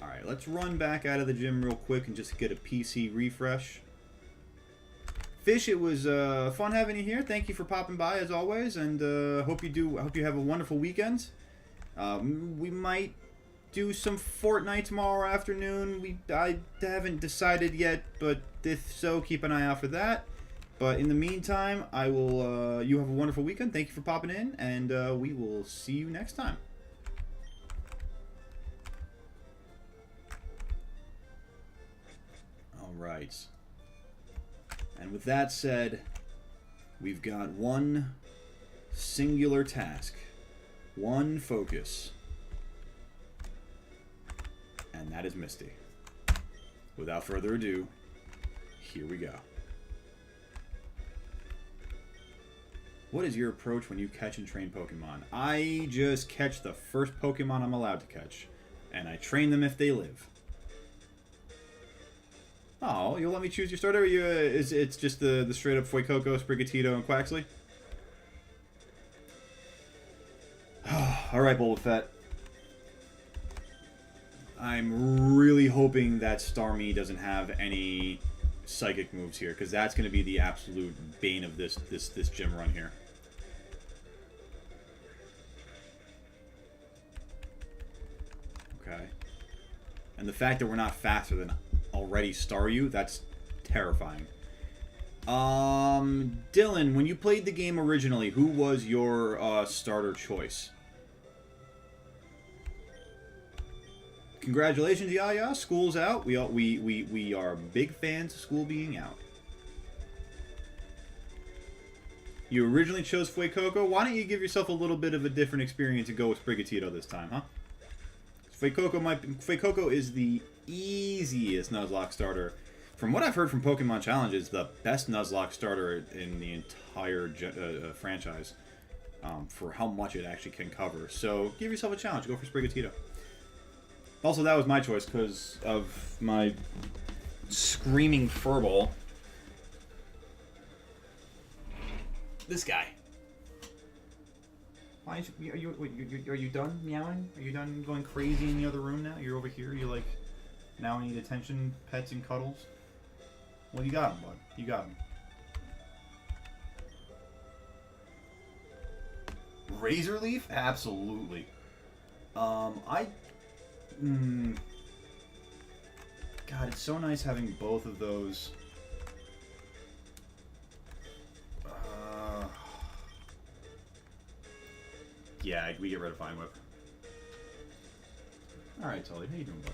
Alright, let's run back out of the gym real quick and just get a PC refresh. Fish, it was fun having you here. Thank you for popping by as always, and hope you have a wonderful weekend. We might do some Fortnite tomorrow afternoon. I haven't decided yet, but if so, keep an eye out for that. But in the meantime, I will. You have a wonderful weekend. Thank you for popping in, and we will see you next time. All right. And with that said, we've got one singular task, one focus, And that is Misty. Without further ado, here we go. What is your approach when you catch and train Pokemon? I just catch the first Pokemon I'm allowed to catch. And I train them if they live. Oh, you'll let me choose your starter? It's just the straight up Fuecoco, Sprigatito, and Quaxley? Alright, BulbaFett. I'm really hoping that Starmie doesn't have any psychic moves here, because that's going to be the absolute bane of this gym run here. Okay. And the fact that we're not faster than already Staryu, that's terrifying. Dylan, when you played the game originally, who was your starter choice? Congratulations, Yaya. School's out. We are big fans of school being out. You originally chose Fuecoco. Why don't you give yourself a little bit of a different experience and go with Sprigatito this time, huh? Fuecoco is the easiest Nuzlocke starter. From what I've heard from Pokemon Challenges, the best Nuzlocke starter in the entire franchise for how much it actually can cover. So give yourself a challenge. Go for Sprigatito. Also, that was my choice because of my screaming furball. This guy. Why are you done meowing? Are you done going crazy in the other room now? You're over here. You're like, now I need attention, pets, and cuddles. Well, you got him, bud. You got him. Razor Leaf? Absolutely. God, it's so nice having both of those. Yeah, we get rid of Fine Whip. Alright, Tully, how you doing, bud?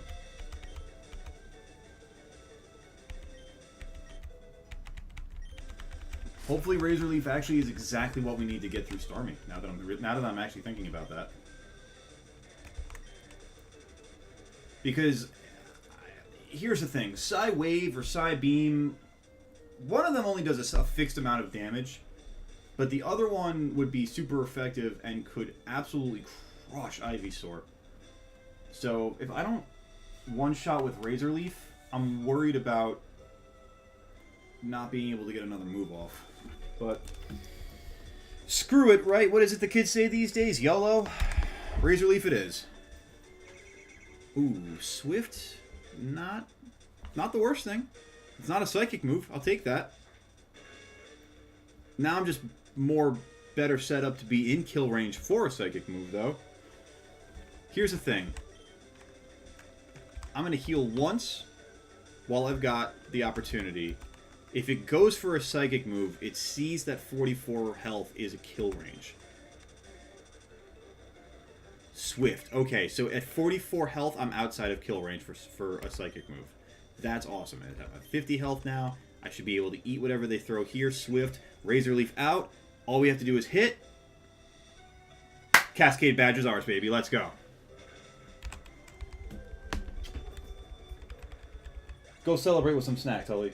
Hopefully Razor Leaf actually is exactly what we need to get through Starmie, now that I'm actually thinking about that. Because, here's the thing, Psy Wave or Psy Beam, one of them only does a fixed amount of damage, but the other one would be super effective and could absolutely crush Ivysaur. So, if I don't one-shot with Razor Leaf, I'm worried about not being able to get another move off. But, screw it, right? What is it the kids say these days? YOLO? Razor Leaf it is. Ooh, Swift, not the worst thing. It's not a psychic move. I'll take that. Now I'm just better set up to be in kill range for a psychic move, though. Here's the thing. I'm going to heal once while I've got the opportunity. If it goes for a psychic move, it sees that 44 health is a kill range. Swift. Okay, so at 44 health, I'm outside of kill range for a psychic move. That's awesome. I have 50 health now. I should be able to eat whatever they throw here. Swift. Razor Leaf out. All we have to do is hit. Cascade Badge is ours, baby. Let's go. Go celebrate with some snack, Tully.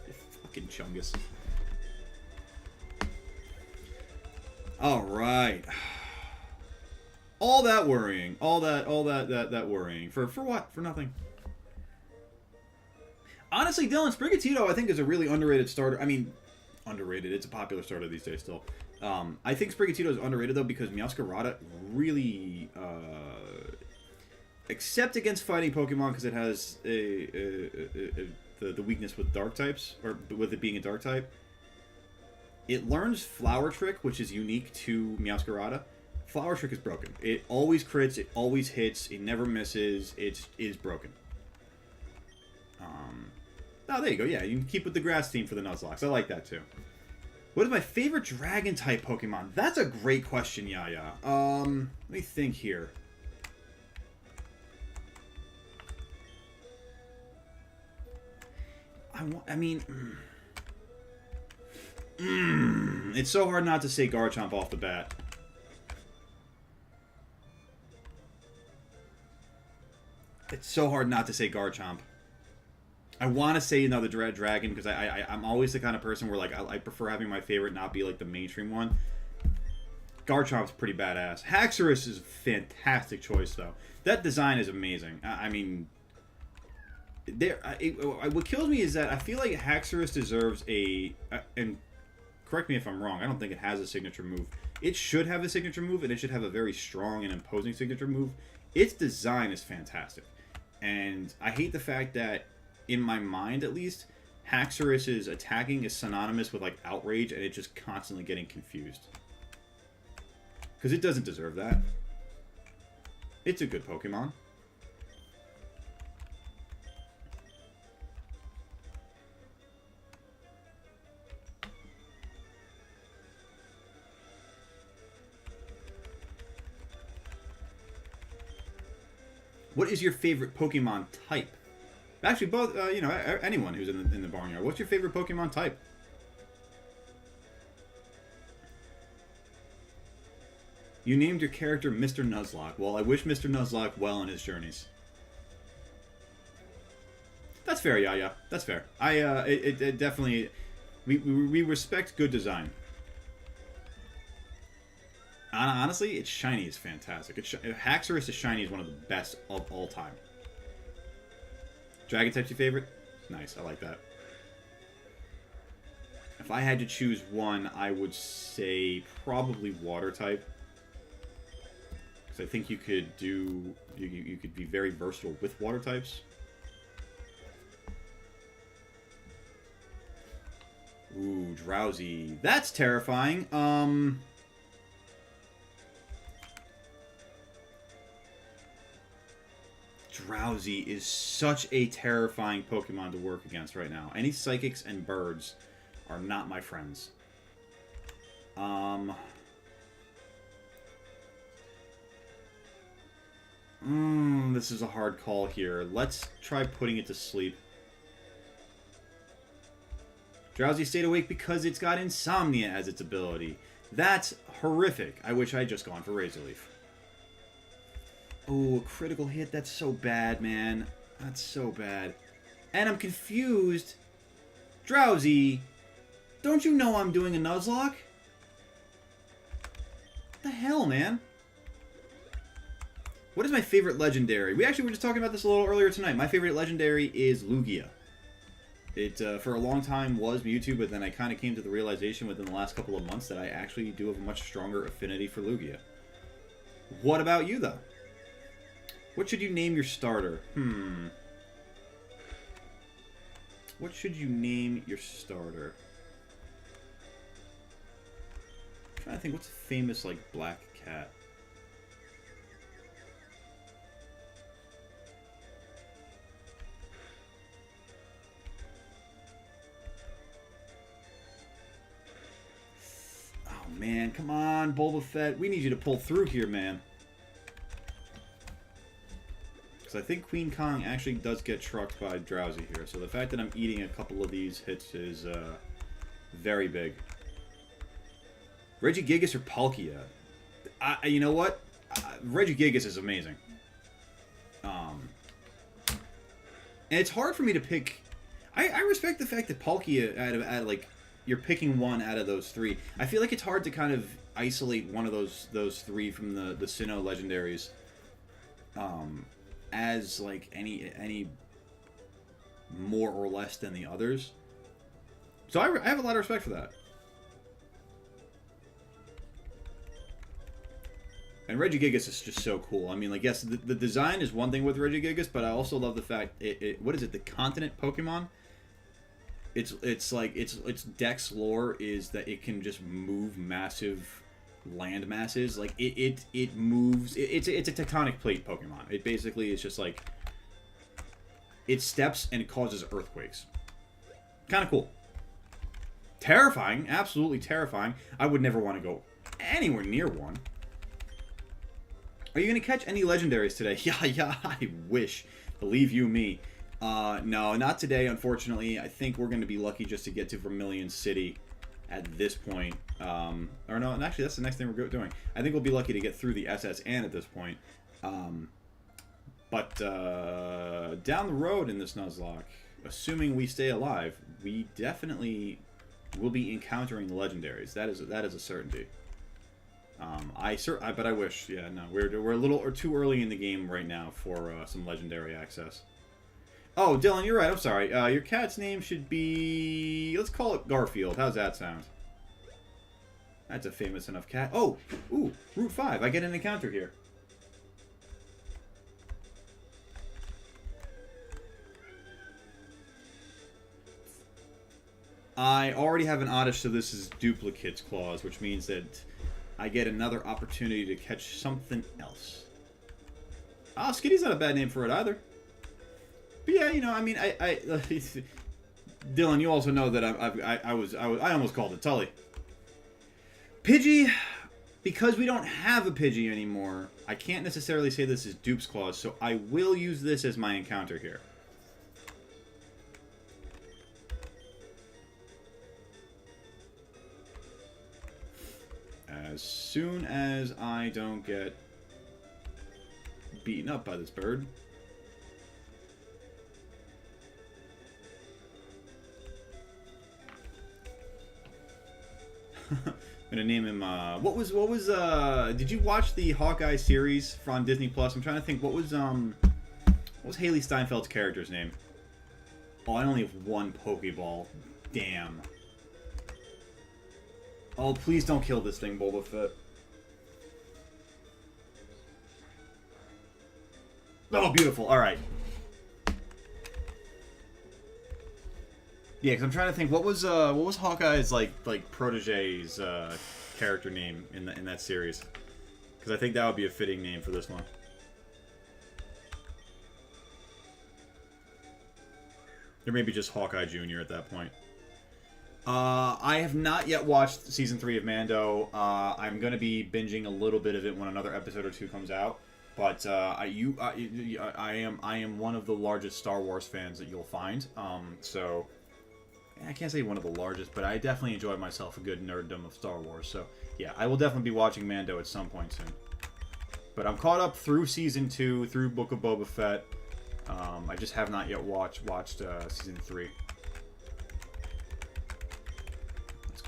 You fucking chungus. Alright. All that worrying. All that worrying. For what? For nothing. Honestly, Dylan, Sprigatito, I think, is a really underrated starter. I mean, underrated. It's a popular starter these days still. I think Sprigatito is underrated, though, because Meowscarada really... except against fighting Pokemon, because it has the weakness with dark types, or with it being a dark type. It learns Flower Trick, which is unique to Meowscarada. Flower Trick is broken. It always crits, it always hits, it never misses, it is broken. Oh, there you go. Yeah, you can keep with the grass team for the Nuzlocke. I like that, too. What is my favorite Dragon-type Pokemon? That's a great question, Yaya. Let me think here. It's so hard not to say Garchomp off the bat. It's so hard not to say Garchomp. I want to say another dragon because I'm always the kind of person where like I prefer having my favorite not be like the mainstream one. Garchomp's pretty badass. Haxorus is a fantastic choice though. That design is amazing. I mean, what kills me is that I feel like Haxorus deserves and correct me if I'm wrong. I don't think it has a signature move. It should have a signature move, and it should have a very strong and imposing signature move. Its design is fantastic, and I hate the fact that, in my mind at least, Haxorus's attacking is synonymous with like outrage, and it's just constantly getting confused. Because it doesn't deserve that. It's a good Pokemon. What is your favorite Pokemon type? Actually, both, you know, anyone who's in the Barnyard. What's your favorite Pokemon type? You named your character Mr. Nuzlocke. Well, I wish Mr. Nuzlocke well in his journeys. That's fair, yeah. That's fair. It definitely... We respect good design. Honestly, its shiny is fantastic. Haxorus' shiny is one of the best of all time. Dragon type's your favorite? Nice, I like that. If I had to choose one, I would say probably water type. Because I think you could do... You could be very versatile with water types. Ooh, Drowsy. That's terrifying. Drowsy is such a terrifying Pokemon to work against right now. Any Psychics and Birds are not my friends. This is a hard call here. Let's try putting it to sleep. Drowsy stayed awake because it's got Insomnia as its ability. That's horrific. I wish I'd just gone for Razor Leaf. Oh, a critical hit. That's so bad, man. That's so bad. And I'm confused. Drowsy, don't you know I'm doing a Nuzlocke? What the hell, man? What is my favorite legendary? We actually were just talking about this a little earlier tonight. My favorite legendary is Lugia. It, for a long time, was Mewtwo, but then I kind of came to the realization within the last couple of months that I actually do have a much stronger affinity for Lugia. What about you, though? What should you name your starter? What should you name your starter? I'm trying to think, what's a famous, like, black cat? Oh, man, come on, BulbaFett. We need you to pull through here, man. Because I think Queen Kong actually does get trucked by Drowsy here. So the fact that I'm eating a couple of these hits is very big. Regigigas or Palkia? You know what? Regigigas is amazing. And it's hard for me to pick... I respect the fact that Palkia, out of like, you're picking one out of those three. I feel like it's hard to kind of isolate one of those three from the Sinnoh legendaries. As like any more or less than the others. So I have a lot of respect for that. And Regigigas is just so cool. I mean, like, yes, the design is one thing with Regigigas, but I also love the fact what is it? The continent Pokemon. It's like its Dex lore is that it can just move massive land masses. Like it moves. It's a tectonic plate Pokemon. It basically is just like it steps and it causes earthquakes. Kind of cool. Terrifying, absolutely terrifying. I would never want to go anywhere near one. Are you gonna catch any legendaries today? Yeah, I wish. Believe you me. No, not today, unfortunately. I think we're gonna be lucky just to get to Vermilion City at this point. Or no, and actually that's the next thing we're doing. I think we'll be lucky to get through the SS and at this point. But down the road in this Nuzlocke, assuming we stay alive, we definitely will be encountering the legendaries. That is a certainty. But I wish. Yeah, no, we're a little or too early in the game right now for some legendary access. Oh, Dylan, you're right. I'm sorry. Your cat's name should be... Let's call it Garfield. How's that sound? That's a famous enough cat. Oh! Ooh! Route 5. I get an encounter here. I already have an oddish, so this is duplicates clause, which means that I get another opportunity to catch something else. Ah, Skitty's not a bad name for it either. But yeah, you know, I mean, Dylan, you also know that I almost called it Tully. Pidgey, because we don't have a Pidgey anymore, I can't necessarily say this is Dupe's Clause, so I will use this as my encounter here. As soon as I don't get beaten up by this bird. I'm gonna name him, what was, did you watch the Hawkeye series from Disney Plus? I'm trying to think, what was Haley Steinfeld's character's name? Oh, I only have one Pokeball. Damn. Oh, please don't kill this thing, BulbaFett. Oh, beautiful. Alright. Yeah, because I'm trying to think, what was Hawkeye's like protege's character name in that series? Because I think that would be a fitting name for this one. Or maybe just Hawkeye Jr. at that point. I have not yet watched Season 3 of Mando. I'm going to be binging a little bit of it when another episode or two comes out. But I am one of the largest Star Wars fans that you'll find. So I can't say one of the largest, but I definitely enjoy myself a good nerddom of Star Wars. So yeah, I will definitely be watching Mando at some point soon. But I'm caught up through Season 2, through Book of Boba Fett. I just have not yet watched Season 3.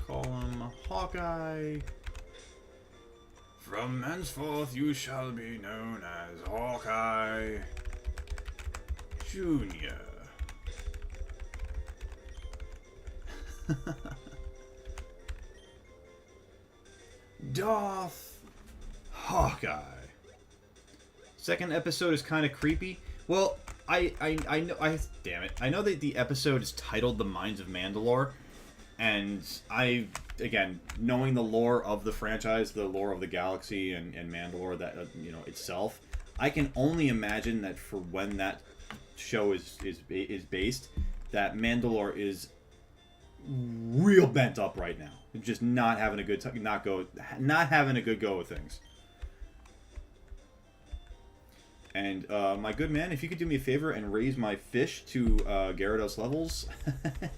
Call him Hawkeye. From henceforth you shall be known as Hawkeye Jr. Darth Hawkeye. Second episode is kind of creepy. Well, I know, damn it. I know that the episode is titled The Mines of Mandalore. And again, knowing the lore of the franchise, the lore of the galaxy and Mandalore, that you know itself, I can only imagine that for when that show is based, that Mandalore is real bent up right now, just not having a good not having a good go with things. And my good man, if you could do me a favor and raise my fish to Gyarados levels,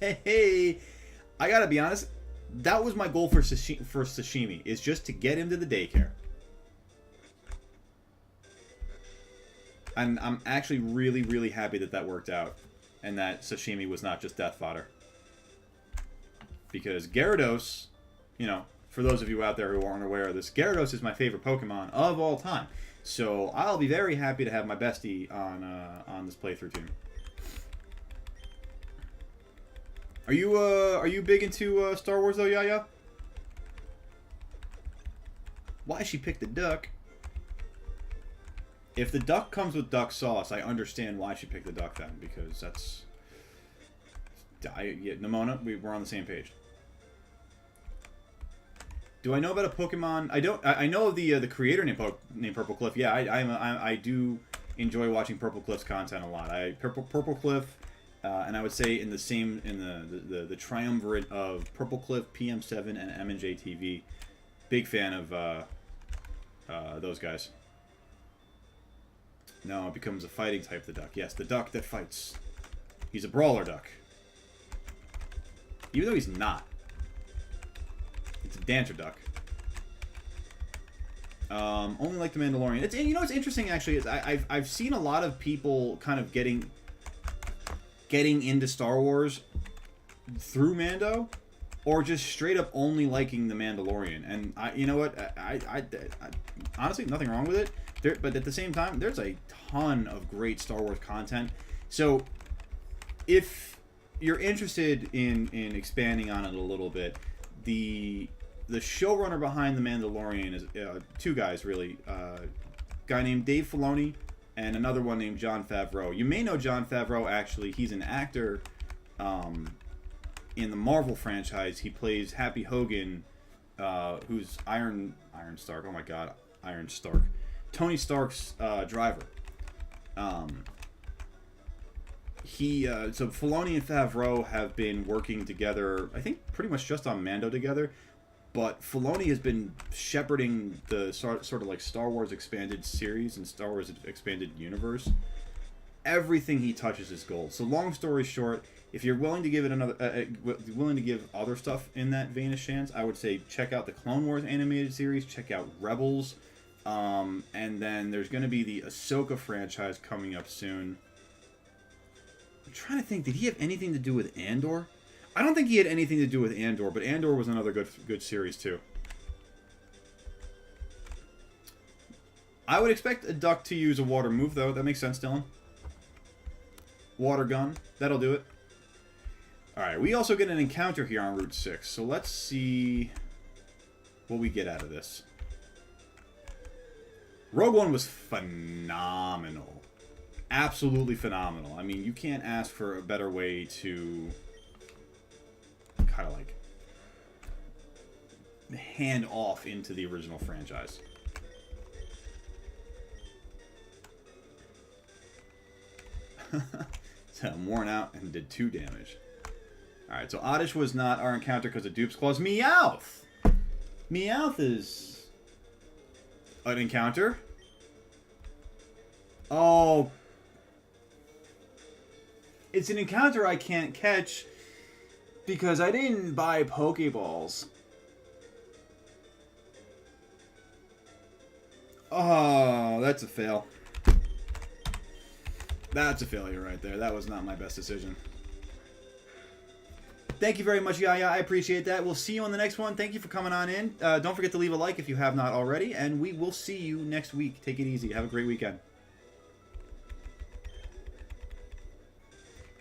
hey. I gotta be honest, that was my goal for sashimi, is just to get him to the daycare. And I'm actually really, really happy that that worked out. And that sashimi was not just death fodder. Because Gyarados, you know, for those of you out there who aren't aware of this, Gyarados is my favorite Pokemon of all time. So I'll be very happy to have my bestie on this playthrough team. Are you big into Star Wars though, Yaya? Why she picked the duck? If the duck comes with duck sauce, I understand why she picked the duck then, because that's... Yeah, Nimona, we're on the same page. Do I know about a Pokemon? I don't. I know of the creator named Purple Cliff. Yeah, I do enjoy watching Purple Cliff's content a lot. Purple Cliff, and I would say in the triumvirate of Purple Cliff, PM7, and M&J TV. Big fan of those guys. No, it becomes a fighting type, the duck. Yes, the duck that fights. He's a brawler duck. Even though he's not. It's a dancer duck. Only like the Mandalorian. It's, you know what's interesting actually is I've seen a lot of people kind of getting into Star Wars through Mando, or just straight up only liking the Mandalorian. And you know what? I honestly, nothing wrong with it. But at the same time, there's a ton of great Star Wars content. So if you're interested in expanding on it a little bit, the showrunner behind The Mandalorian is two guys, really. A guy named Dave Filoni and another one named Jon Favreau. You may know Jon Favreau, actually. He's an actor in the Marvel franchise. He plays Happy Hogan, who's Iron Stark. Oh my god, Iron Stark. Tony Stark's driver. So Filoni and Favreau have been working together, I think pretty much just on Mando together, but Filoni has been shepherding the sort of like Star Wars expanded series and Star Wars expanded universe. Everything he touches is gold. So long story short, if you're willing to give it willing to give other stuff in that vein a chance, I would say check out the Clone Wars animated series, check out Rebels, and then there's going to be the Ahsoka franchise coming up soon. I'm trying to think, did he have anything to do with Andor? I don't think he had anything to do with Andor, but Andor was another good series too. I would expect a duck to use a water move, though. That makes sense, Dylan. Water gun. That'll do it. Alright, we also get an encounter here on Route 6, so let's see what we get out of this. Rogue One was phenomenal. Absolutely phenomenal. I mean, you can't ask for a better way to kind of like hand off into the original franchise. So I'm worn out and did 2 damage. Alright, so Oddish was not our encounter because of Dupe's Claws. Meowth! Meowth is an encounter. Oh. It's an encounter I can't catch because I didn't buy Pokeballs. Oh, that's a fail. That's a failure right there. That was not my best decision. Thank you very much, Yaya. I appreciate that. We'll see you on the next one. Thank you for coming on in. Don't forget to leave a like if you have not already. And we will see you next week. Take it easy. Have a great weekend.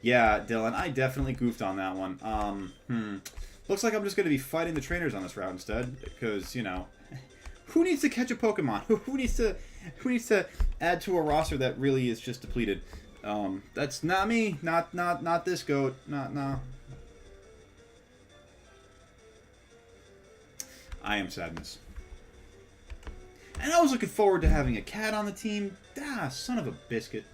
Yeah, Dylan, I definitely goofed on that one. Looks like I'm just going to be fighting the trainers on this route instead. Because, you know, who needs to catch a Pokemon? Who needs to add to a roster that really is just depleted? That's not me. Not this goat. No. I am sadness. And I was looking forward to having a cat on the team. Ah, son of a biscuit.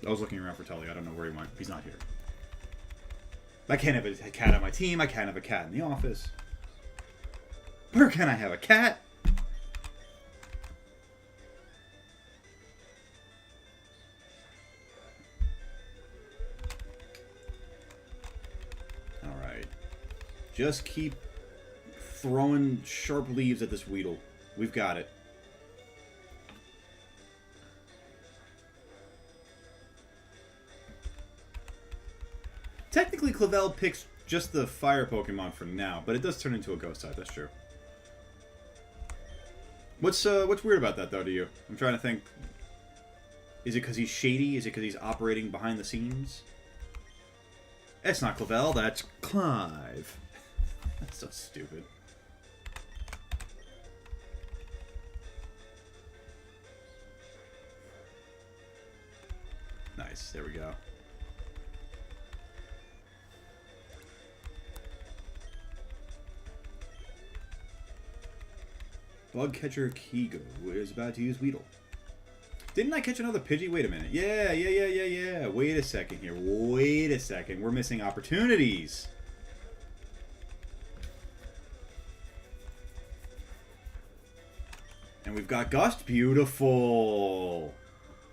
I was looking around for Tully. I don't know where he went. He's not here. I can't have a cat on my team. I can't have a cat in the office. Where can I have a cat? Alright. Just keep throwing sharp leaves at this Weedle. We've got it. Technically, Clavel picks just the fire Pokemon for now, but it does turn into a ghost type. That's true. What's weird about that, though, to you? I'm trying to think. Is it because he's shady? Is it because he's operating behind the scenes? That's not Clavel. That's Clive. That's so stupid. Nice. There we go. Bug catcher Kigo is about to use Weedle. Didn't I catch another Pidgey? Wait a minute. Yeah. Wait a second here. Wait a second. We're missing opportunities. And we've got Gust. Beautiful.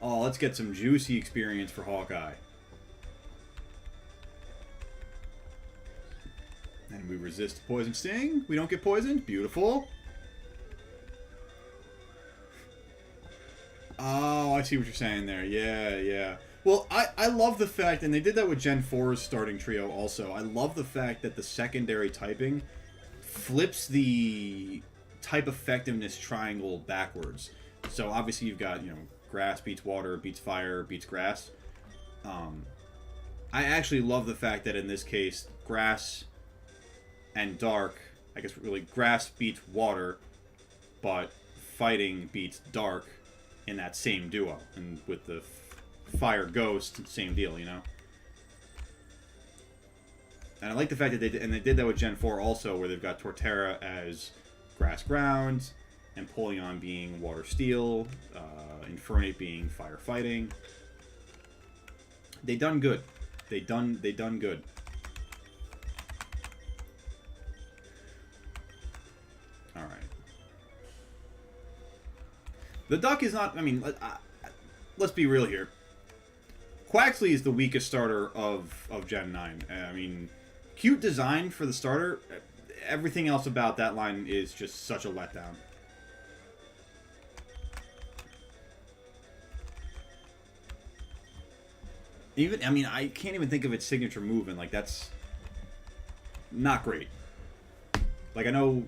Oh, let's get some juicy experience for Hawkeye. we resist poison sting? We don't get poisoned? Beautiful. Oh, I see what you're saying there. Yeah, yeah. Well, I love the fact, and they did that with Gen 4's starting trio also. I love the fact that the secondary typing flips the type effectiveness triangle backwards. So obviously you've got, you know, grass beats water, beats fire, beats grass. I actually love the fact that in this case, grass and dark, I guess really grass beats water, but fighting beats dark in that same duo. And with the fire ghost, same deal, you know? And I like the fact that they did that with Gen 4 also, where they've got Torterra as grass ground, and Polion being water steel, Infernate being fire fighting. They done good. They done good. All right. The duck is not. I mean, let's be real here. Quaxley is the weakest starter of Gen 9. I mean, cute design for the starter. Everything else about that line is just such a letdown. Even, I mean, I can't even think of its signature move, and like that's not great. Like I know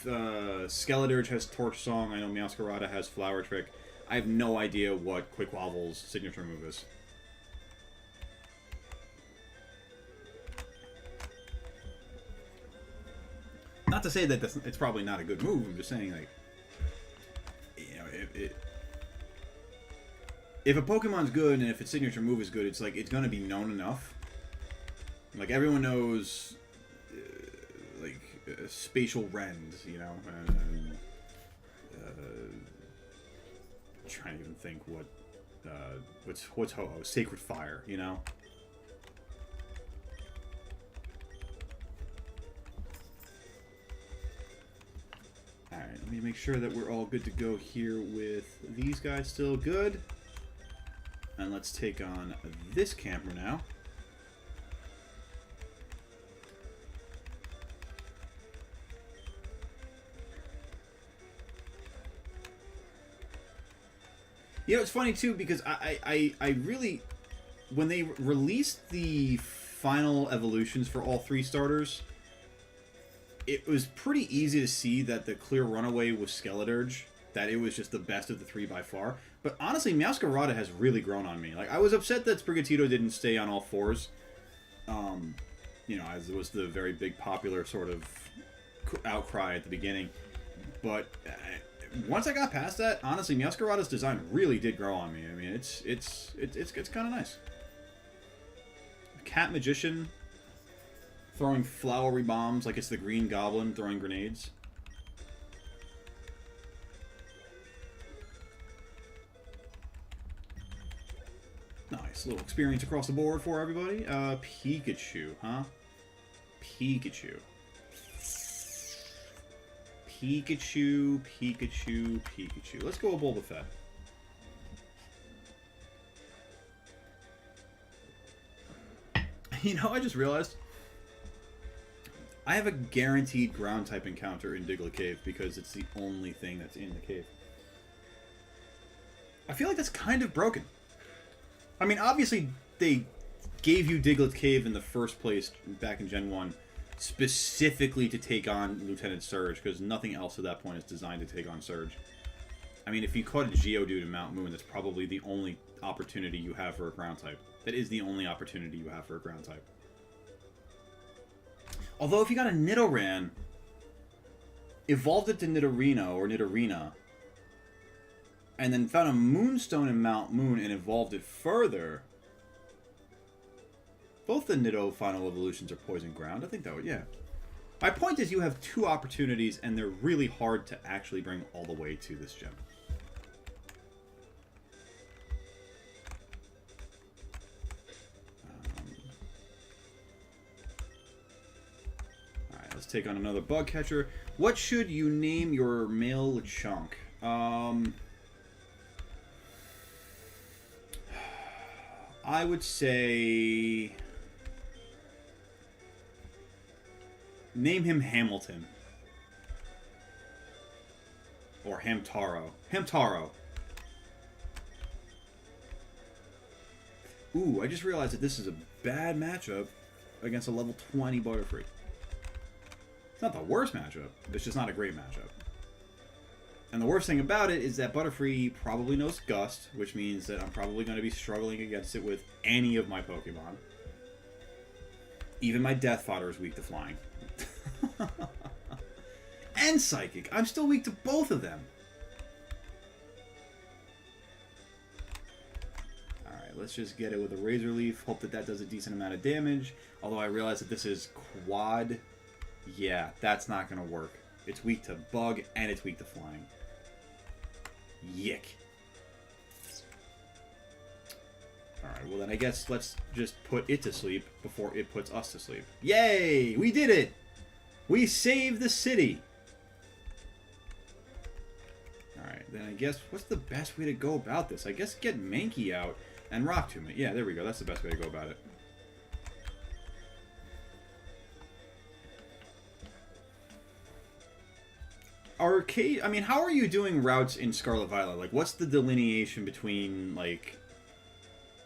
Skeledirge has Torch Song. I know Meowscarada has Flower Trick. I have no idea what Quaquaval's signature move is. Not to say that it's probably not a good move. I'm just saying, like, you know, if a Pokemon's good and if its signature move is good, it's like it's gonna be known enough. Like everyone knows, spatial rend, you know. Trying to even think what's Ho-Oh, Sacred Fire, you know. Alright, let me make sure that we're all good to go here with these guys still good. And let's take on this camper now. You know, it's funny too because I really, when they released the final evolutions for all three starters, it was pretty easy to see that the clear runaway was Skeledirge, that it was just the best of the three by far. But honestly, Meowscarada has really grown on me. Like, I was upset that Sprigatito didn't stay on all fours. You know, as it was the very big popular sort of outcry at the beginning. But once I got past that, honestly, Meowscarada's design really did grow on me. I mean, it's kind of nice. Cat Magician throwing flowery bombs like it's the Green Goblin throwing grenades. Nice little experience across the board for everybody. Pikachu, huh? Pikachu. Pikachu, Pikachu, Pikachu. Let's go with BulbaFett. You know, I just realized I have a guaranteed ground type encounter in Diglett Cave because it's the only thing that's in the cave. I feel like that's kind of broken. I mean, obviously, they gave you Diglett Cave in the first place back in Gen 1 specifically to take on Lieutenant Surge, because nothing else at that point is designed to take on Surge. I mean, if you caught a Geodude in Mount Moon, that's probably the only opportunity you have for a ground type. That is the only opportunity you have for a ground type. Although, if you got a Nidoran, evolved it to Nidorino, or Nidorina, and then found a Moonstone in Mount Moon and evolved it further, both the Nido final evolutions are poison ground. I think that would, yeah. My point is you have two opportunities, and they're really hard to actually bring all the way to this gem. Alright, let's take on another bug catcher. What should you name your male chunk? I would say Name him Hamilton. Or Hamtaro. Hamtaro. Ooh, I just realized that this is a bad matchup against a level 20 Butterfree. It's not the worst matchup, it's just not a great matchup. And the worst thing about it is that Butterfree probably knows Gust, which means that I'm probably going to be struggling against it with any of my Pokemon. Even my Death Fodder is weak to flying. And Psychic. I'm still weak to both of them. Alright, let's just get it with a Razor Leaf. Hope that that does a decent amount of damage. Although I realize that this is Quad. Yeah, that's not going to work. It's weak to Bug, and it's weak to Flying. Yick. Alright, well then I guess let's just put it to sleep before it puts us to sleep. Yay! We did it! We saved the city! Alright, then I guess, what's the best way to go about this? I guess get Mankey out and Rock Tomb it. Yeah, there we go. That's the best way to go about it. Arcade, I mean, how are you doing routes in Scarlet Violet? Like, what's the delineation between, like,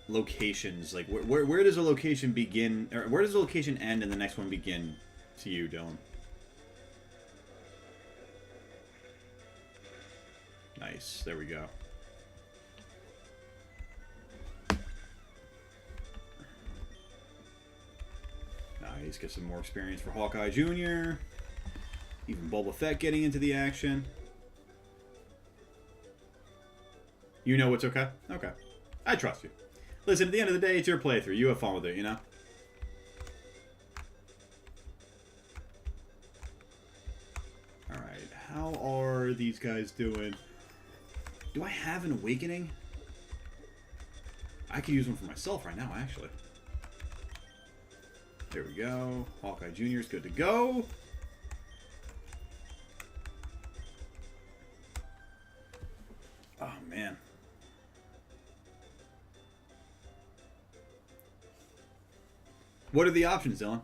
locations? Like, where does a location begin, or where does a location end and the next one begin to you, Dylan? Nice, there we go. Nice, get some more experience for Hawkeye Jr. Even BulbaFett getting into the action. You know what's okay? Okay. I trust you. Listen, at the end of the day, it's your playthrough. You have fun with it, you know? Alright, how are these guys doing? Do I have an Awakening? I could use one for myself right now, actually. There we go. Hawkeye Jr. is good to go. Oh, man. What are the options, Dylan?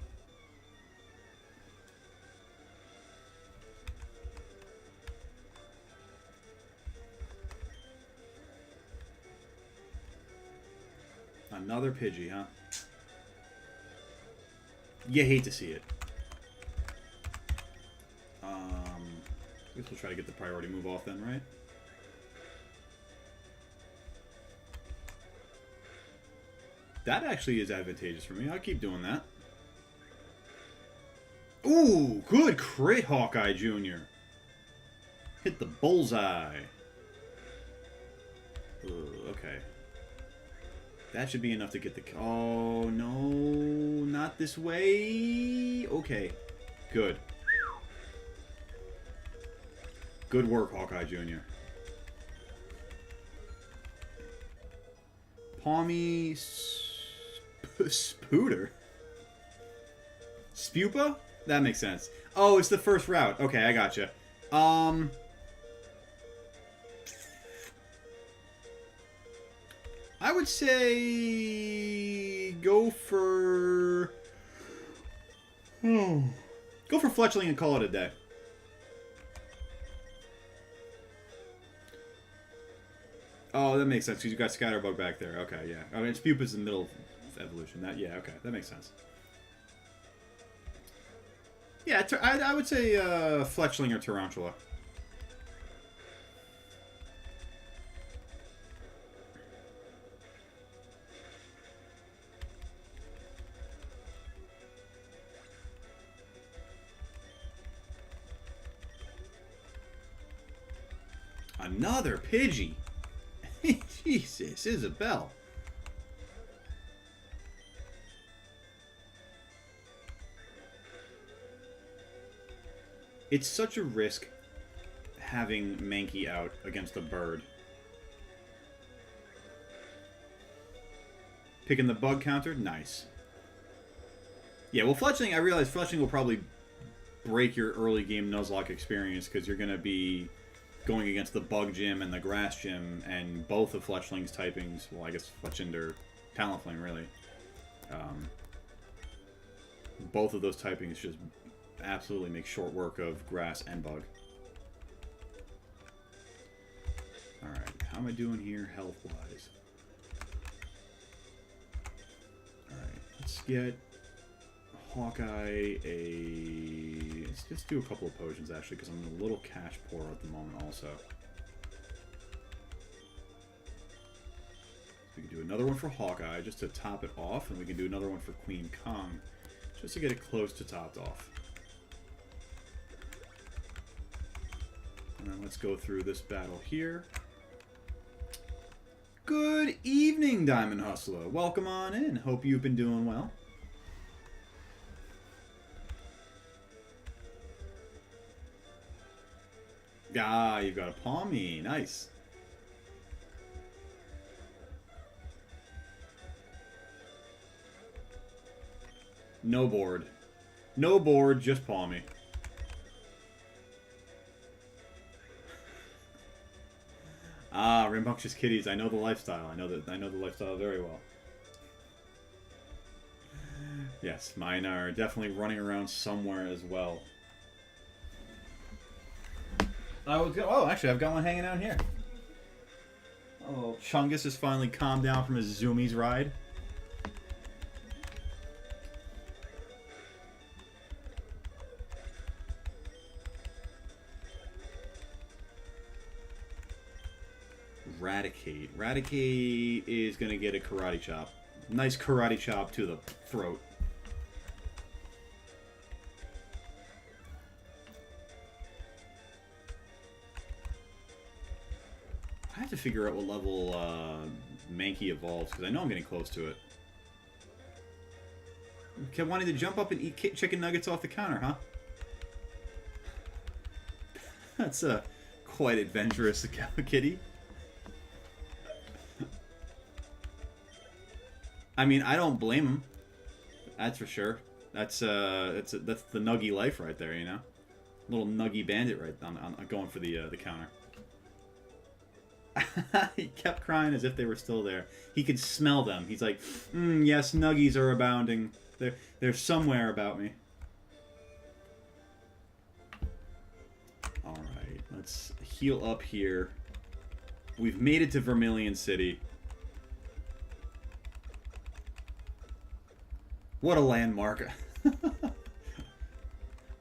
Another Pidgey, huh? You hate to see it. I guess we'll try to get the priority move off then, right? That actually is advantageous for me. I'll keep doing that. Ooh, good crit, Hawkeye Jr. Hit the bullseye. Okay. That should be enough to get the... Oh, no. Not this way. Okay. Good. Good work, Hawkeye Jr. Palmy... Spooter? Spupa? That makes sense. Oh, it's the first route. Okay, I gotcha. I would say go for Fletchling and call it a day. Oh, that makes sense because you got Scatterbug back there. Okay, yeah. I mean, Spupa's in the middle of evolution. That, yeah, okay, that makes sense. Yeah, I would say Fletchling or Tarantula. Another Pidgey. Jesus, Isabel. It's such a risk having Mankey out against a bird. Picking the bug counter? Nice. Yeah, well, Fletchling, I realize Fletchling will probably break your early game Nuzlocke experience because you're going to be going against the Bug Gym and the Grass Gym, and both of Fletchling's typings, well, I guess Fletchinder, Talonflame, really. Both of those typings just absolutely make short work of grass and bug. Alright, how am I doing here health-wise? Alright, let's get Hawkeye let's just do a couple of potions, actually, because I'm a little cash poor at the moment also. We can do another one for Hawkeye, just to top it off, and we can do another one for Queen Kong, just to get it close to topped off. And then let's go through this battle here. Good evening, Diamond Hustler. Welcome on in. Hope you've been doing well. Ah, you've got a Palmy. Nice. No board. No board, just Palmy. Ah, rambunctious kitties. I know the lifestyle. I know the lifestyle very well. Yes, mine are definitely running around somewhere as well. Oh, actually, I've got one hanging out here. Oh, Chungus has finally calmed down from his Zoomies ride. Raticate. Raticate is going to get a karate chop. Nice karate chop to the throat. I have to figure out what level Mankey evolves, because I know I'm getting close to it. Kept wanting to jump up and eat chicken nuggets off the counter, huh? That's quite adventurous, kitty. I mean, I don't blame him. That's for sure. That's the nuggy life right there, you know. Little nuggy bandit right on going for the counter. He kept crying as if they were still there. He could smell them. He's like, yes, nuggies are abounding. They're somewhere about me. Alright, let's heal up here. We've made it to Vermilion City. What a landmark.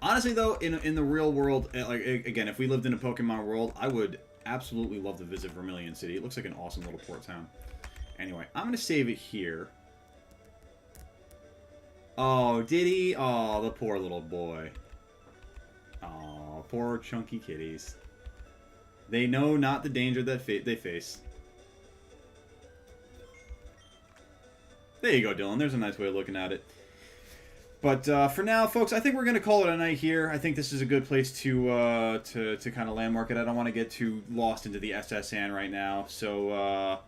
Honestly, though, in the real world, like again, if we lived in a Pokemon world, I would absolutely love to visit Vermilion City. It looks like an awesome little port town. Anyway, I'm going to save it here. Oh, did he? Oh, the poor little boy. Oh, poor chunky kitties. They know not the danger that they face. There you go, Dylan. There's a nice way of looking at it. But for now, folks, I think we're going to call it a night here. I think this is a good place to kind of landmark it. I don't want to get too lost into the SSN right now. So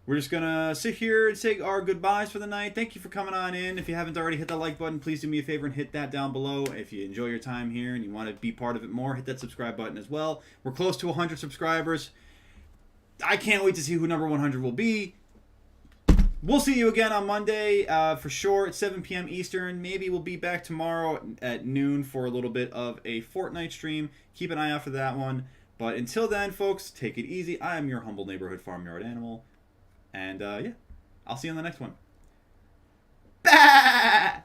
we're just going to sit here and say our goodbyes for the night. Thank you for coming on in. If you haven't already hit that like button, please do me a favor and hit that down below. If you enjoy your time here and you want to be part of it more, hit that subscribe button as well. We're close to 100 subscribers. I can't wait to see who number 100 will be. We'll see you again on Monday for sure at 7 p.m. Eastern. Maybe we'll be back tomorrow at noon for a little bit of a Fortnite stream. Keep an eye out for that one. But until then, folks, take it easy. I am your humble neighborhood farmyard animal. And yeah, I'll see you on the next one. Bah!